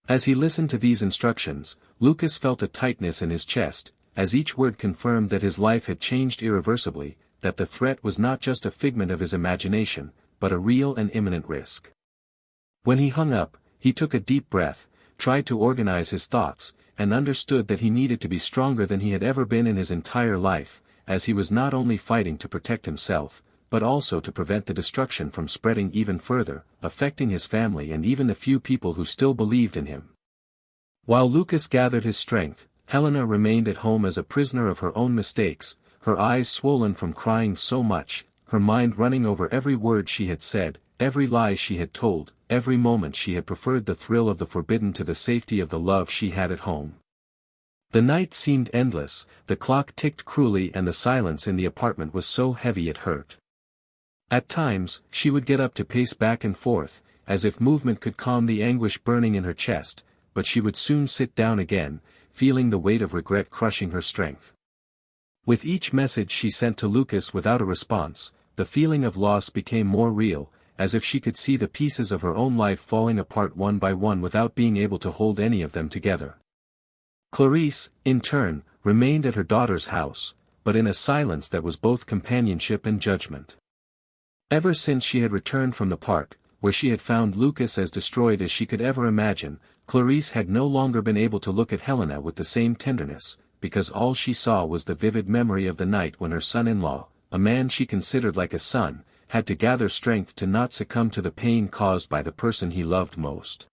As he listened to these instructions, Lucas felt a tightness in his chest, as each word confirmed that his life had changed irreversibly, that the threat was not just a figment of his imagination, but a real and imminent risk. When he hung up, he took a deep breath, tried to organize his thoughts, and understood that he needed to be stronger than he had ever been in his entire life, as he was not only fighting to protect himself, but also to prevent the destruction from spreading even further, affecting his family and even the few people who still believed in him. While Lucas gathered his strength, Helena remained at home as a prisoner of her own mistakes, her eyes swollen from crying so much, her mind running over every word she had said, every lie she had told, every moment she had preferred the thrill of the forbidden to the safety of the love she had at home. The night seemed endless, the clock ticked cruelly and the silence in the apartment was so heavy it hurt. At times, she would get up to pace back and forth, as if movement could calm the anguish burning in her chest, but she would soon sit down again, feeling the weight of regret crushing her strength. With each message she sent to Lucas without a response, the feeling of loss became more real, as if she could see the pieces of her own life falling apart one by one without being able to hold any of them together. Clarice, in turn, remained at her daughter's house, but in a silence that was both companionship and judgment. Ever since she had returned from the park, where she had found Lucas as destroyed as she could ever imagine, Clarice had no longer been able to look at Helena with the same tenderness, because all she saw was the vivid memory of the night when her son-in-law, a man she considered like a son, had to gather strength to not succumb to the pain caused by the person he loved most.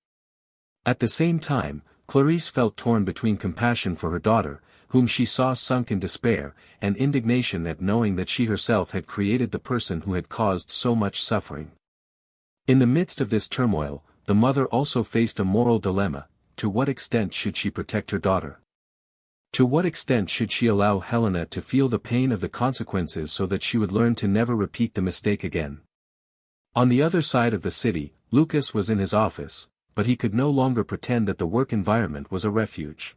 At the same time, Clarice felt torn between compassion for her daughter, whom she saw sunk in despair, and indignation at knowing that she herself had created the person who had caused so much suffering. In the midst of this turmoil, the mother also faced a moral dilemma: to what extent should she protect her daughter? To what extent should she allow Helena to feel the pain of the consequences so that she would learn to never repeat the mistake again? On the other side of the city, Lucas was in his office, but he could no longer pretend that the work environment was a refuge.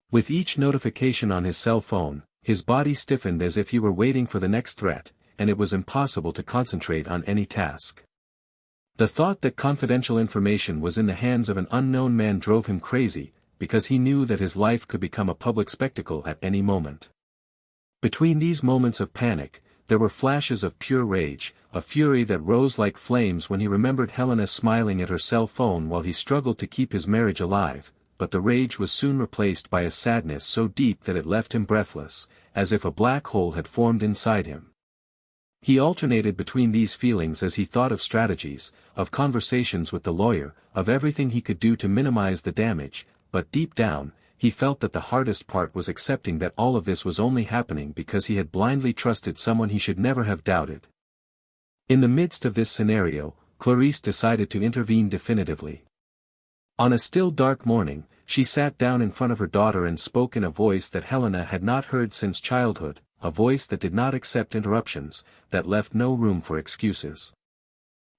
With each notification on his cell phone, his body stiffened as if he were waiting for the next threat, and it was impossible to concentrate on any task. The thought that confidential information was in the hands of an unknown man drove him crazy, because he knew that his life could become a public spectacle at any moment. Between these moments of panic, there were flashes of pure rage, a fury that rose like flames when he remembered Helena smiling at her cell phone while he struggled to keep his marriage alive, but the rage was soon replaced by a sadness so deep that it left him breathless, as if a black hole had formed inside him. He alternated between these feelings as he thought of strategies, of conversations with the lawyer, of everything he could do to minimize the damage, but deep down, he felt that the hardest part was accepting that all of this was only happening because he had blindly trusted someone he should never have doubted. In the midst of this scenario, Clarice decided to intervene definitively. On a still dark morning, she sat down in front of her daughter and spoke in a voice that Helena had not heard since childhood, a voice that did not accept interruptions, that left no room for excuses.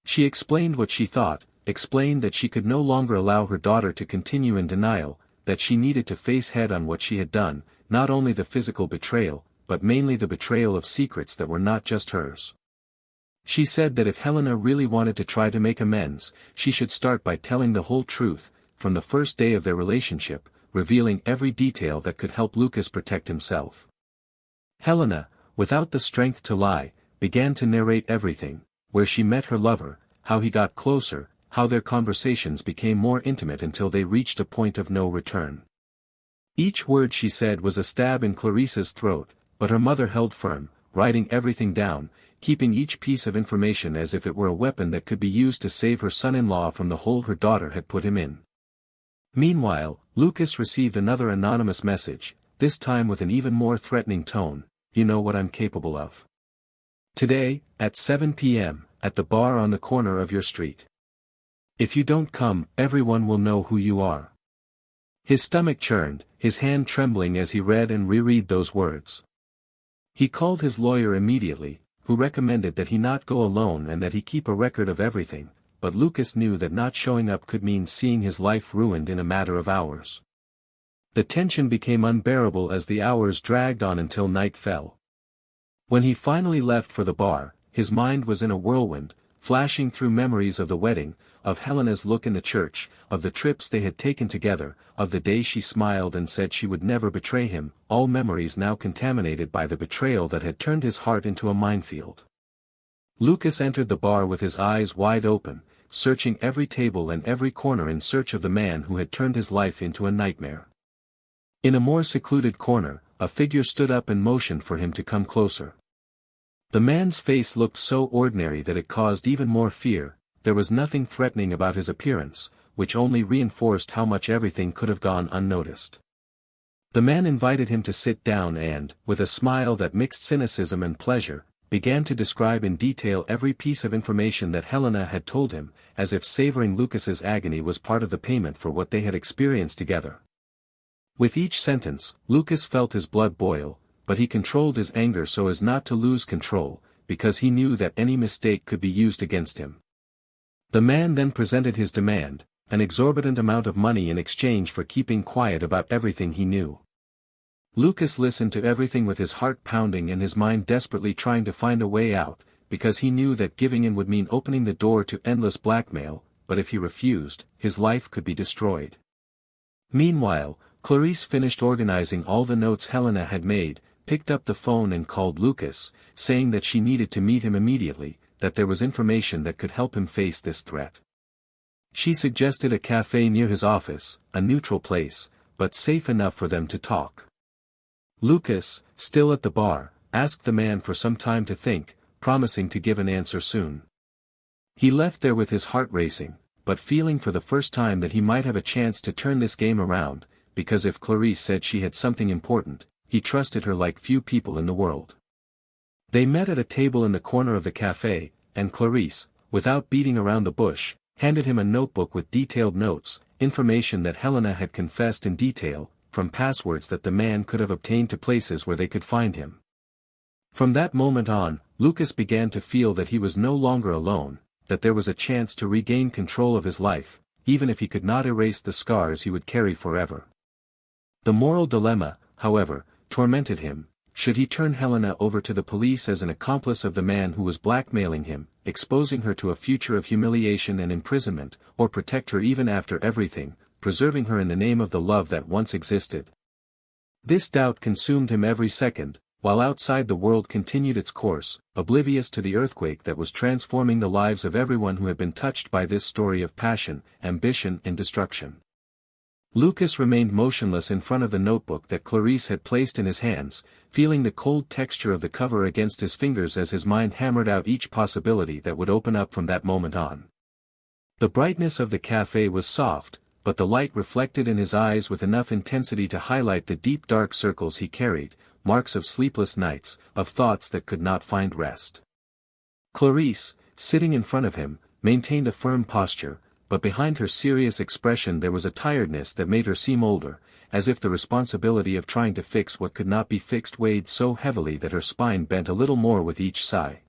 She explained what she thought, explained that she could no longer allow her daughter to continue in denial, that she needed to face head-on what she had done, not only the physical betrayal, but mainly the betrayal of secrets that were not just hers. She said that if Helena really wanted to try to make amends, she should start by telling the whole truth, from the first day of their relationship, revealing every detail that could help Lucas protect himself. Helena, without the strength to lie, began to narrate everything: where she met her lover, how he got closer, how their conversations became more intimate until they reached a point of no return. Each word she said was a stab in Clarice's throat, but her mother held firm, writing everything down, keeping each piece of information as if it were a weapon that could be used to save her son-in-law from the hole her daughter had put him in. Meanwhile, Lucas received another anonymous message, this time with an even more threatening tone: "You know what I'm capable of. Today, at 7 p.m., at the bar on the corner of your street. If you don't come, everyone will know who you are." His stomach churned, his hand trembling as he read and reread those words. He called his lawyer immediately, who recommended that he not go alone and that he keep a record of everything, but Lucas knew that not showing up could mean seeing his life ruined in a matter of hours. The tension became unbearable as the hours dragged on until night fell. When he finally left for the bar, his mind was in a whirlwind, flashing through memories of the wedding, of Helena's look in the church, of the trips they had taken together, of the day she smiled and said she would never betray him, all memories now contaminated by the betrayal that had turned his heart into a minefield. Lucas entered the bar with his eyes wide open, searching every table and every corner in search of the man who had turned his life into a nightmare. In a more secluded corner, a figure stood up and motioned for him to come closer. The man's face looked so ordinary that it caused even more fear. There was nothing threatening about his appearance, which only reinforced how much everything could have gone unnoticed. The man invited him to sit down and, with a smile that mixed cynicism and pleasure, began to describe in detail every piece of information that Helena had told him, as if savoring Lucas's agony was part of the payment for what they had experienced together. With each sentence, Lucas felt his blood boil, but he controlled his anger so as not to lose control, because he knew that any mistake could be used against him. The man then presented his demand, an exorbitant amount of money in exchange for keeping quiet about everything he knew. Lucas listened to everything with his heart pounding and his mind desperately trying to find a way out, because he knew that giving in would mean opening the door to endless blackmail, but if he refused, his life could be destroyed. Meanwhile, Clarice finished organizing all the notes Helena had made, picked up the phone and called Lucas, saying that she needed to meet him immediately, that there was information that could help him face this threat. She suggested a cafe near his office, a neutral place, but safe enough for them to talk. Lucas, still at the bar, asked the man for some time to think, promising to give an answer soon. He left there with his heart racing, but feeling for the first time that he might have a chance to turn this game around, because if Clarice said she had something important, he trusted her like few people in the world. They met at a table in the corner of the cafe, and Clarice, without beating around the bush, handed him a notebook with detailed notes, information that Helena had confessed in detail, from passwords that the man could have obtained to places where they could find him. From that moment on, Lucas began to feel that he was no longer alone, that there was a chance to regain control of his life, even if he could not erase the scars he would carry forever. The moral dilemma, however, tormented him. Should he turn Helena over to the police as an accomplice of the man who was blackmailing him, exposing her to a future of humiliation and imprisonment, or protect her even after everything, preserving her in the name of the love that once existed? This doubt consumed him every second, while outside the world continued its course, oblivious to the earthquake that was transforming the lives of everyone who had been touched by this story of passion, ambition and destruction. Lucas remained motionless in front of the notebook that Clarice had placed in his hands, feeling the cold texture of the cover against his fingers as his mind hammered out each possibility that would open up from that moment on. The brightness of the cafe was soft, but the light reflected in his eyes with enough intensity to highlight the deep dark circles he carried, marks of sleepless nights, of thoughts that could not find rest. Clarice, sitting in front of him, maintained a firm posture, but behind her serious expression there was a tiredness that made her seem older, as if the responsibility of trying to fix what could not be fixed weighed so heavily that her spine bent a little more with each sigh.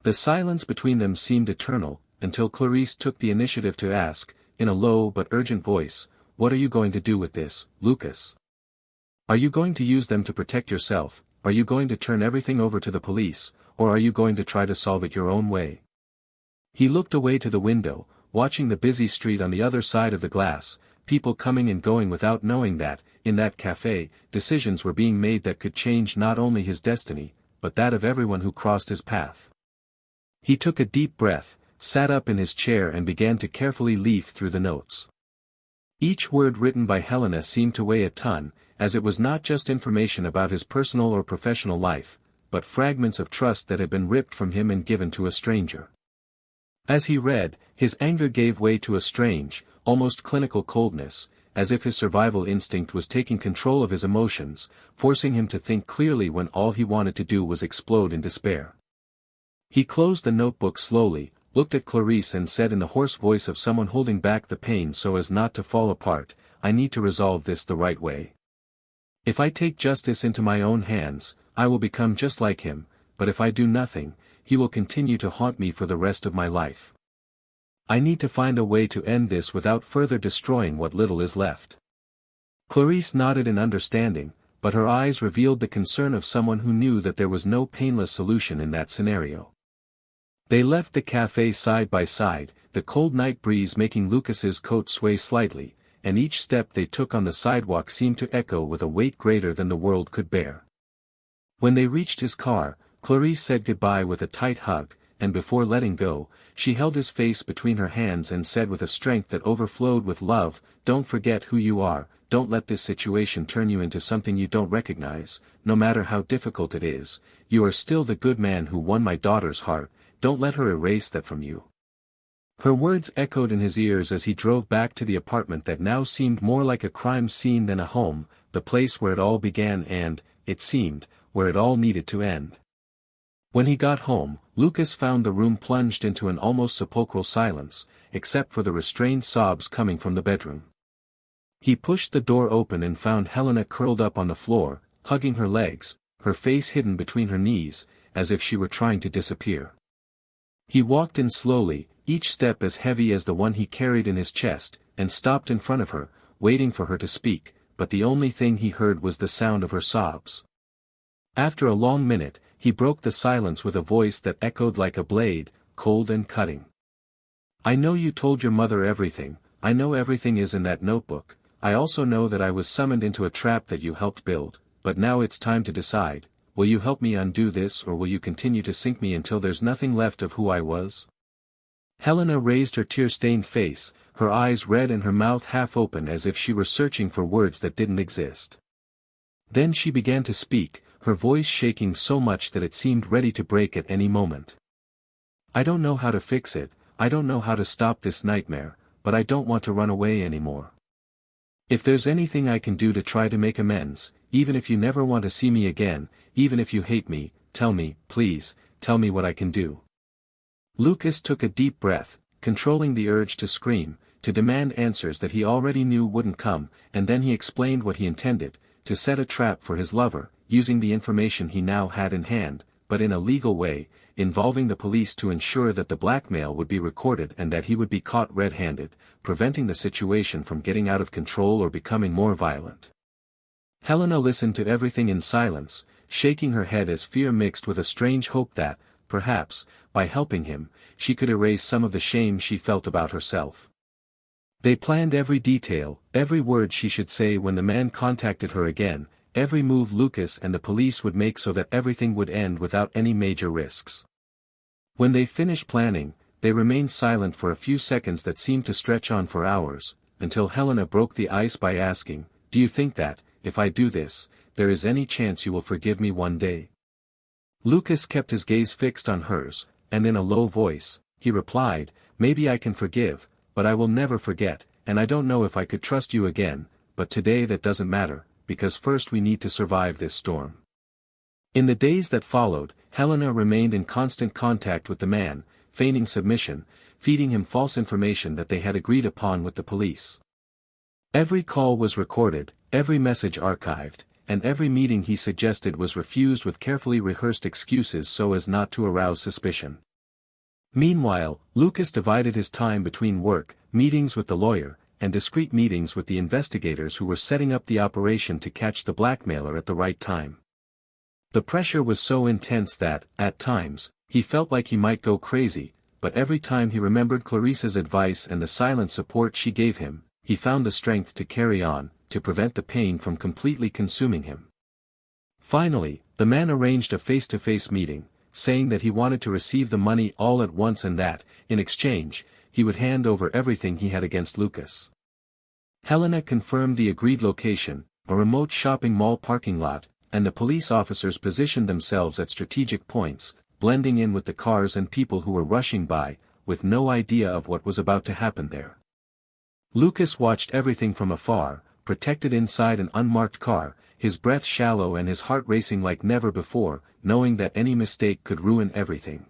The silence between them seemed eternal, until Clarice took the initiative to ask, in a low but urgent voice, "What are you going to do with this, Lucas? Are you going to use them to protect yourself, are you going to turn everything over to the police, or are you going to try to solve it your own way?" He looked away to the window, watching the busy street on the other side of the glass, people coming and going without knowing that, in that cafe, decisions were being made that could change not only his destiny, but that of everyone who crossed his path. He took a deep breath, sat up in his chair and began to carefully leaf through the notes. Each word written by Helena seemed to weigh a ton, as it was not just information about his personal or professional life, but fragments of trust that had been ripped from him and given to a stranger. As he read, his anger gave way to a strange, almost clinical coldness, as if his survival instinct was taking control of his emotions, forcing him to think clearly when all he wanted to do was explode in despair. He closed the notebook slowly, looked at Clarice and said in the hoarse voice of someone holding back the pain so as not to fall apart, "I need to resolve this the right way. If I take justice into my own hands, I will become just like him, but if I do nothing, he will continue to haunt me for the rest of my life. I need to find a way to end this without further destroying what little is left." Clarice nodded in understanding, but her eyes revealed the concern of someone who knew that there was no painless solution in that scenario. They left the cafe side by side, the cold night breeze making Lucas's coat sway slightly, and each step they took on the sidewalk seemed to echo with a weight greater than the world could bear. When they reached his car, Clarice said goodbye with a tight hug, and before letting go, she held his face between her hands and said with a strength that overflowed with love, "Don't forget who you are, don't let this situation turn you into something you don't recognize, no matter how difficult it is, you are still the good man who won my daughter's heart, don't let her erase that from you." Her words echoed in his ears as he drove back to the apartment that now seemed more like a crime scene than a home, the place where it all began and, it seemed, where it all needed to end. When he got home, Lucas found the room plunged into an almost sepulchral silence, except for the restrained sobs coming from the bedroom. He pushed the door open and found Helena curled up on the floor, hugging her legs, her face hidden between her knees, as if she were trying to disappear. He walked in slowly, each step as heavy as the one he carried in his chest, and stopped in front of her, waiting for her to speak, but the only thing he heard was the sound of her sobs. After a long minute, he broke the silence with a voice that echoed like a blade, cold and cutting. "I know you told your mother everything, I know everything is in that notebook, I also know that I was summoned into a trap that you helped build, but now it's time to decide, will you help me undo this or will you continue to sink me until there's nothing left of who I was?" Helena raised her tear-stained face, her eyes red and her mouth half open as if she were searching for words that didn't exist. Then she began to speak, her voice shaking so much that it seemed ready to break at any moment. "I don't know how to fix it, I don't know how to stop this nightmare, but I don't want to run away anymore. If there's anything I can do to try to make amends, even if you never want to see me again, even if you hate me, tell me, please, tell me what I can do." Lucas took a deep breath, controlling the urge to scream, to demand answers that he already knew wouldn't come, and then he explained what he intended, to set a trap for his lover, using the information he now had in hand, but in a legal way, involving the police to ensure that the blackmail would be recorded and that he would be caught red-handed, preventing the situation from getting out of control or becoming more violent. Helena listened to everything in silence, shaking her head as fear mixed with a strange hope that, perhaps, by helping him, she could erase some of the shame she felt about herself. They planned every detail, every word she should say when the man contacted her again, every move Lucas and the police would make so that everything would end without any major risks. When they finished planning, they remained silent for a few seconds that seemed to stretch on for hours, until Helena broke the ice by asking, "Do you think that, if I do this, there is any chance you will forgive me one day?" Lucas kept his gaze fixed on hers, and in a low voice, he replied, "Maybe I can forgive, but I will never forget, and I don't know if I could trust you again, but today that doesn't matter, because first we need to survive this storm." In the days that followed, Helena remained in constant contact with the man, feigning submission, feeding him false information that they had agreed upon with the police. Every call was recorded, every message archived, and every meeting he suggested was refused with carefully rehearsed excuses so as not to arouse suspicion. Meanwhile, Lucas divided his time between work, meetings with the lawyer, and discreet meetings with the investigators who were setting up the operation to catch the blackmailer at the right time. The pressure was so intense that, at times, he felt like he might go crazy, but every time he remembered Clarice's advice and the silent support she gave him, he found the strength to carry on, to prevent the pain from completely consuming him. Finally, the man arranged a face-to-face meeting, saying that he wanted to receive the money all at once and that, in exchange, he would hand over everything he had against Lucas. Helena confirmed the agreed location, a remote shopping mall parking lot, and the police officers positioned themselves at strategic points, blending in with the cars and people who were rushing by, with no idea of what was about to happen there. Lucas watched everything from afar, protected inside an unmarked car, his breath shallow and his heart racing like never before, knowing that any mistake could ruin everything.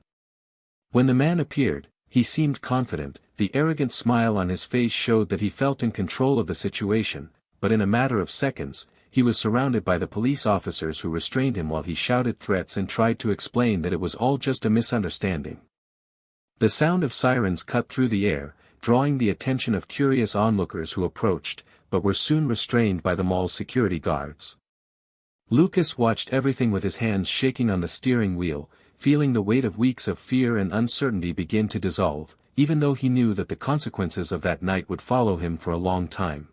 When the man appeared, he seemed confident, the arrogant smile on his face showed that he felt in control of the situation, but in a matter of seconds, he was surrounded by the police officers who restrained him while he shouted threats and tried to explain that it was all just a misunderstanding. The sound of sirens cut through the air, drawing the attention of curious onlookers who approached, but were soon restrained by the mall's security guards. Lucas watched everything with his hands shaking on the steering wheel, feeling the weight of weeks of fear and uncertainty begin to dissolve, even though he knew that the consequences of that night would follow him for a long time.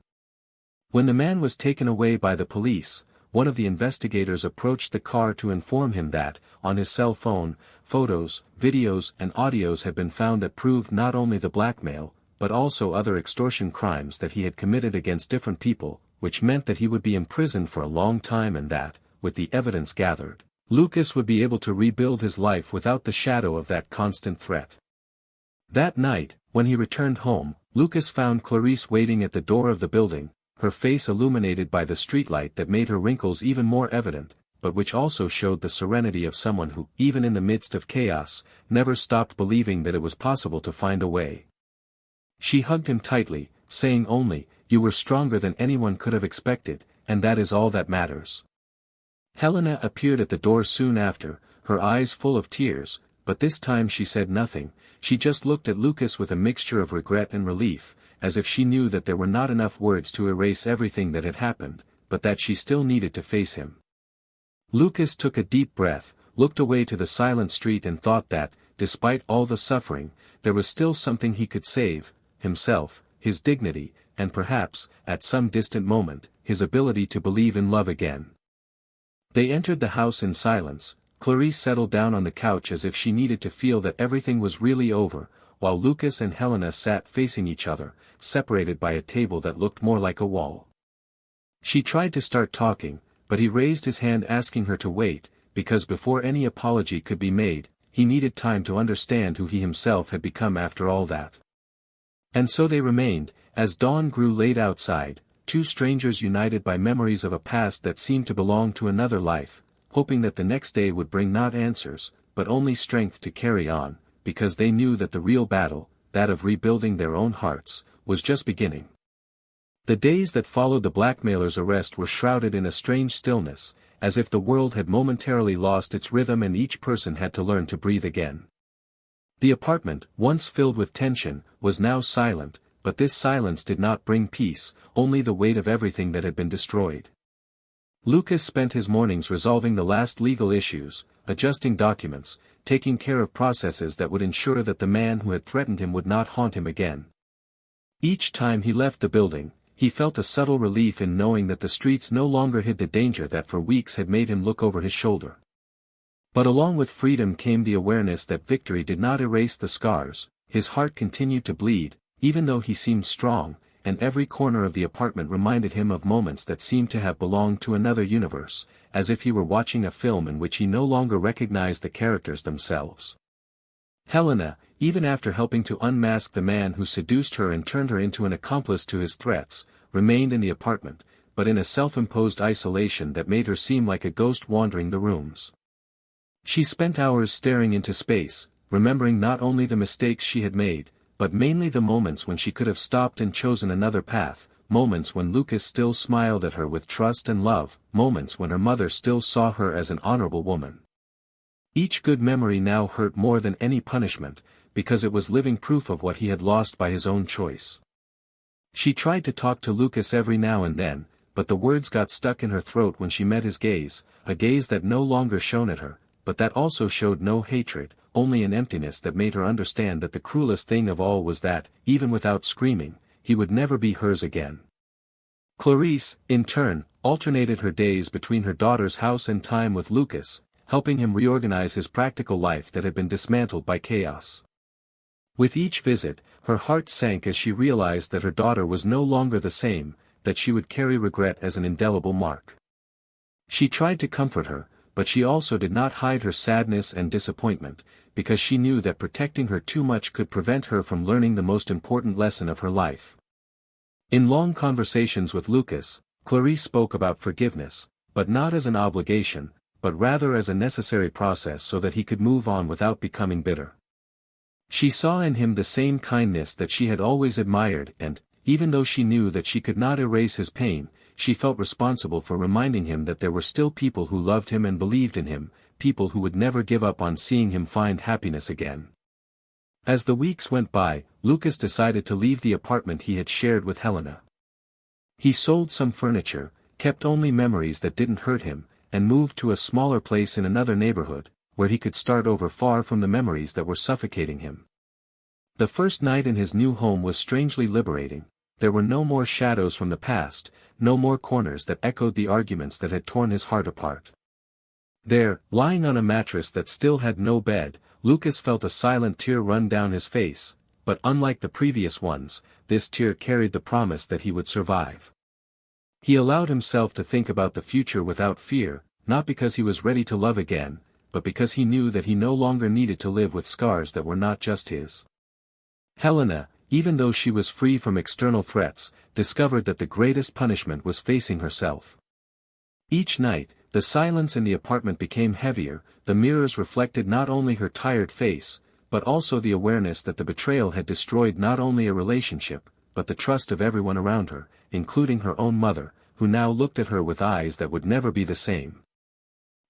When the man was taken away by the police, one of the investigators approached the car to inform him that, on his cell phone, photos, videos and audios had been found that proved not only the blackmail, but also other extortion crimes that he had committed against different people, which meant that he would be imprisoned for a long time and that, with the evidence gathered, Lucas would be able to rebuild his life without the shadow of that constant threat. That night, when he returned home, Lucas found Clarice waiting at the door of the building, her face illuminated by the streetlight that made her wrinkles even more evident, but which also showed the serenity of someone who, even in the midst of chaos, never stopped believing that it was possible to find a way. She hugged him tightly, saying only, "You were stronger than anyone could have expected, and that is all that matters." Helena appeared at the door soon after, her eyes full of tears, but this time she said nothing, she just looked at Lucas with a mixture of regret and relief, as if she knew that there were not enough words to erase everything that had happened, but that she still needed to face him. Lucas took a deep breath, looked away to the silent street and thought that, despite all the suffering, there was still something he could save, himself, his dignity, and perhaps, at some distant moment, his ability to believe in love again. They entered the house in silence. Clarice settled down on the couch as if she needed to feel that everything was really over, while Lucas and Helena sat facing each other, separated by a table that looked more like a wall. She tried to start talking, but he raised his hand asking her to wait, because before any apology could be made, he needed time to understand who he himself had become after all that. And so they remained, as dawn grew late outside, two strangers united by memories of a past that seemed to belong to another life, hoping that the next day would bring not answers, but only strength to carry on, because they knew that the real battle, that of rebuilding their own hearts, was just beginning. The days that followed the blackmailer's arrest were shrouded in a strange stillness, as if the world had momentarily lost its rhythm and each person had to learn to breathe again. The apartment, once filled with tension, was now silent, but this silence did not bring peace, only the weight of everything that had been destroyed. Lucas spent his mornings resolving the last legal issues, adjusting documents, taking care of processes that would ensure that the man who had threatened him would not haunt him again. Each time he left the building, he felt a subtle relief in knowing that the streets no longer hid the danger that for weeks had made him look over his shoulder. But along with freedom came the awareness that victory did not erase the scars. His heart continued to bleed, even though he seemed strong, and every corner of the apartment reminded him of moments that seemed to have belonged to another universe, as if he were watching a film in which he no longer recognized the characters themselves. Helena, even after helping to unmask the man who seduced her and turned her into an accomplice to his threats, remained in the apartment, but in a self-imposed isolation that made her seem like a ghost wandering the rooms. She spent hours staring into space, remembering not only the mistakes she had made, but mainly the moments when she could have stopped and chosen another path, moments when Lucas still smiled at her with trust and love, moments when her mother still saw her as an honorable woman. Each good memory now hurt more than any punishment, because it was living proof of what he had lost by his own choice. She tried to talk to Lucas every now and then, but the words got stuck in her throat when she met his gaze, a gaze that no longer shone at her, but that also showed no hatred, only an emptiness that made her understand that the cruelest thing of all was that, even without screaming, he would never be hers again. Clarice, in turn, alternated her days between her daughter's house and time with Lucas, helping him reorganize his practical life that had been dismantled by chaos. With each visit, her heart sank as she realized that her daughter was no longer the same, that she would carry regret as an indelible mark. She tried to comfort her, but she also did not hide her sadness and disappointment, because she knew that protecting her too much could prevent her from learning the most important lesson of her life. In long conversations with Lucas, Clarice spoke about forgiveness, but not as an obligation, but rather as a necessary process so that he could move on without becoming bitter. She saw in him the same kindness that she had always admired and, even though she knew that she could not erase his pain, she felt responsible for reminding him that there were still people who loved him and believed in him, people who would never give up on seeing him find happiness again. As the weeks went by, Lucas decided to leave the apartment he had shared with Helena. He sold some furniture, kept only memories that didn't hurt him, and moved to a smaller place in another neighborhood, where he could start over far from the memories that were suffocating him. The first night in his new home was strangely liberating. There were no more shadows from the past, no more corners that echoed the arguments that had torn his heart apart. There, lying on a mattress that still had no bed, Lucas felt a silent tear run down his face, but unlike the previous ones, this tear carried the promise that he would survive. He allowed himself to think about the future without fear, not because he was ready to love again, but because he knew that he no longer needed to live with scars that were not just his. Helena, even though she was free from external threats, discovered that the greatest punishment was facing herself. Each night, the silence in the apartment became heavier, the mirrors reflected not only her tired face, but also the awareness that the betrayal had destroyed not only a relationship, but the trust of everyone around her, including her own mother, who now looked at her with eyes that would never be the same.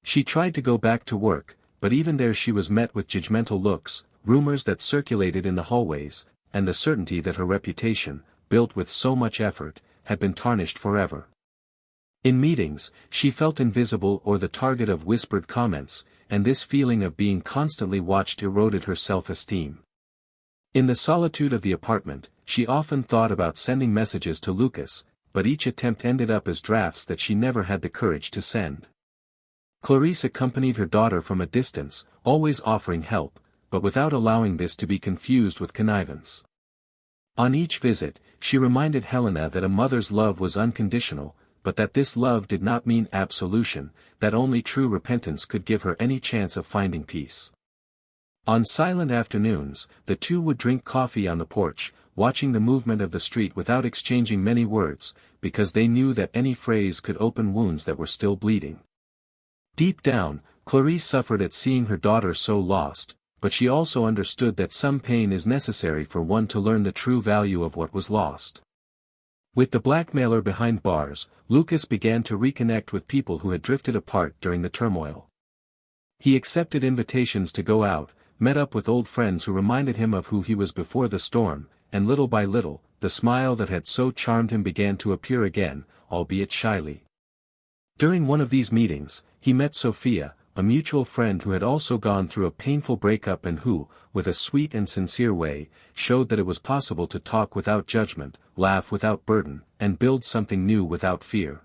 She tried to go back to work, but even there she was met with judgmental looks, rumors that circulated in the hallways, and the certainty that her reputation, built with so much effort, had been tarnished forever. In meetings, she felt invisible or the target of whispered comments, and this feeling of being constantly watched eroded her self-esteem. In the solitude of the apartment, she often thought about sending messages to Lucas, but each attempt ended up as drafts that she never had the courage to send. Clarice accompanied her daughter from a distance, always offering help, but without allowing this to be confused with connivance. On each visit, she reminded Helena that a mother's love was unconditional, but that this love did not mean absolution, that only true repentance could give her any chance of finding peace. On silent afternoons, the two would drink coffee on the porch, watching the movement of the street without exchanging many words, because they knew that any phrase could open wounds that were still bleeding. Deep down, Clarice suffered at seeing her daughter so lost, but she also understood that some pain is necessary for one to learn the true value of what was lost. With the blackmailer behind bars, Lucas began to reconnect with people who had drifted apart during the turmoil. He accepted invitations to go out, met up with old friends who reminded him of who he was before the storm, and little by little, the smile that had so charmed him began to appear again, albeit shyly. During one of these meetings, he met Sophia, a mutual friend who had also gone through a painful breakup and who, with a sweet and sincere way, showed that it was possible to talk without judgment, laugh without burden, and build something new without fear.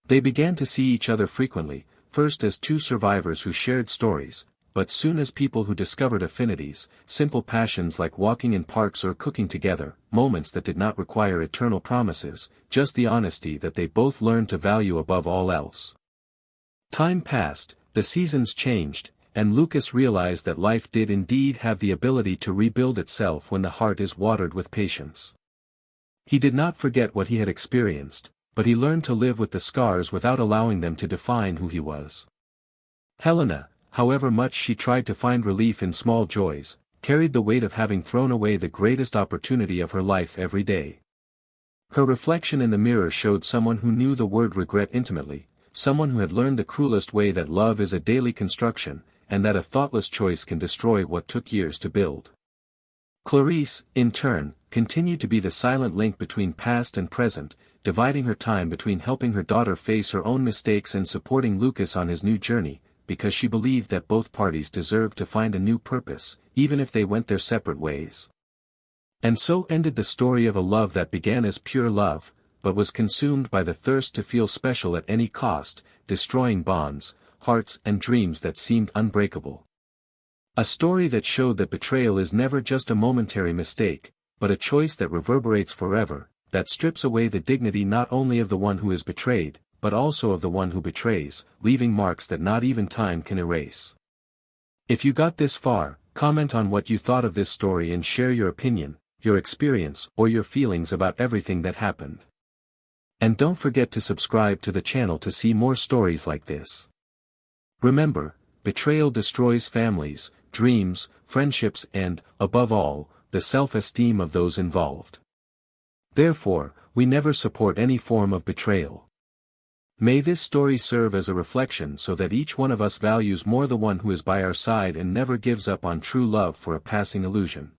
They began to see each other frequently, first as two survivors who shared stories, but soon as people who discovered affinities, simple passions like walking in parks or cooking together, moments that did not require eternal promises, just the honesty that they both learned to value above all else. Time passed, the seasons changed, and Lucas realized that life did indeed have the ability to rebuild itself when the heart is watered with patience. He did not forget what he had experienced, but he learned to live with the scars without allowing them to define who he was. Helena, however much she tried to find relief in small joys, carried the weight of having thrown away the greatest opportunity of her life every day. Her reflection in the mirror showed someone who knew the word regret intimately, someone who had learned the cruelest way that love is a daily construction, and that a thoughtless choice can destroy what took years to build. Clarice, in turn, continued to be the silent link between past and present, dividing her time between helping her daughter face her own mistakes and supporting Lucas on his new journey, because she believed that both parties deserved to find a new purpose, even if they went their separate ways. And so ended the story of a love that began as pure love, but was consumed by the thirst to feel special at any cost, destroying bonds, hearts and dreams that seemed unbreakable. A story that showed that betrayal is never just a momentary mistake, but a choice that reverberates forever, that strips away the dignity not only of the one who is betrayed, but also of the one who betrays, leaving marks that not even time can erase. If you got this far, comment on what you thought of this story and share your opinion, your experience, or your feelings about everything that happened. And don't forget to subscribe to the channel to see more stories like this. Remember, betrayal destroys families, dreams, friendships and, above all, the self-esteem of those involved. Therefore, we never support any form of betrayal. May this story serve as a reflection so that each one of us values more the one who is by our side and never gives up on true love for a passing illusion.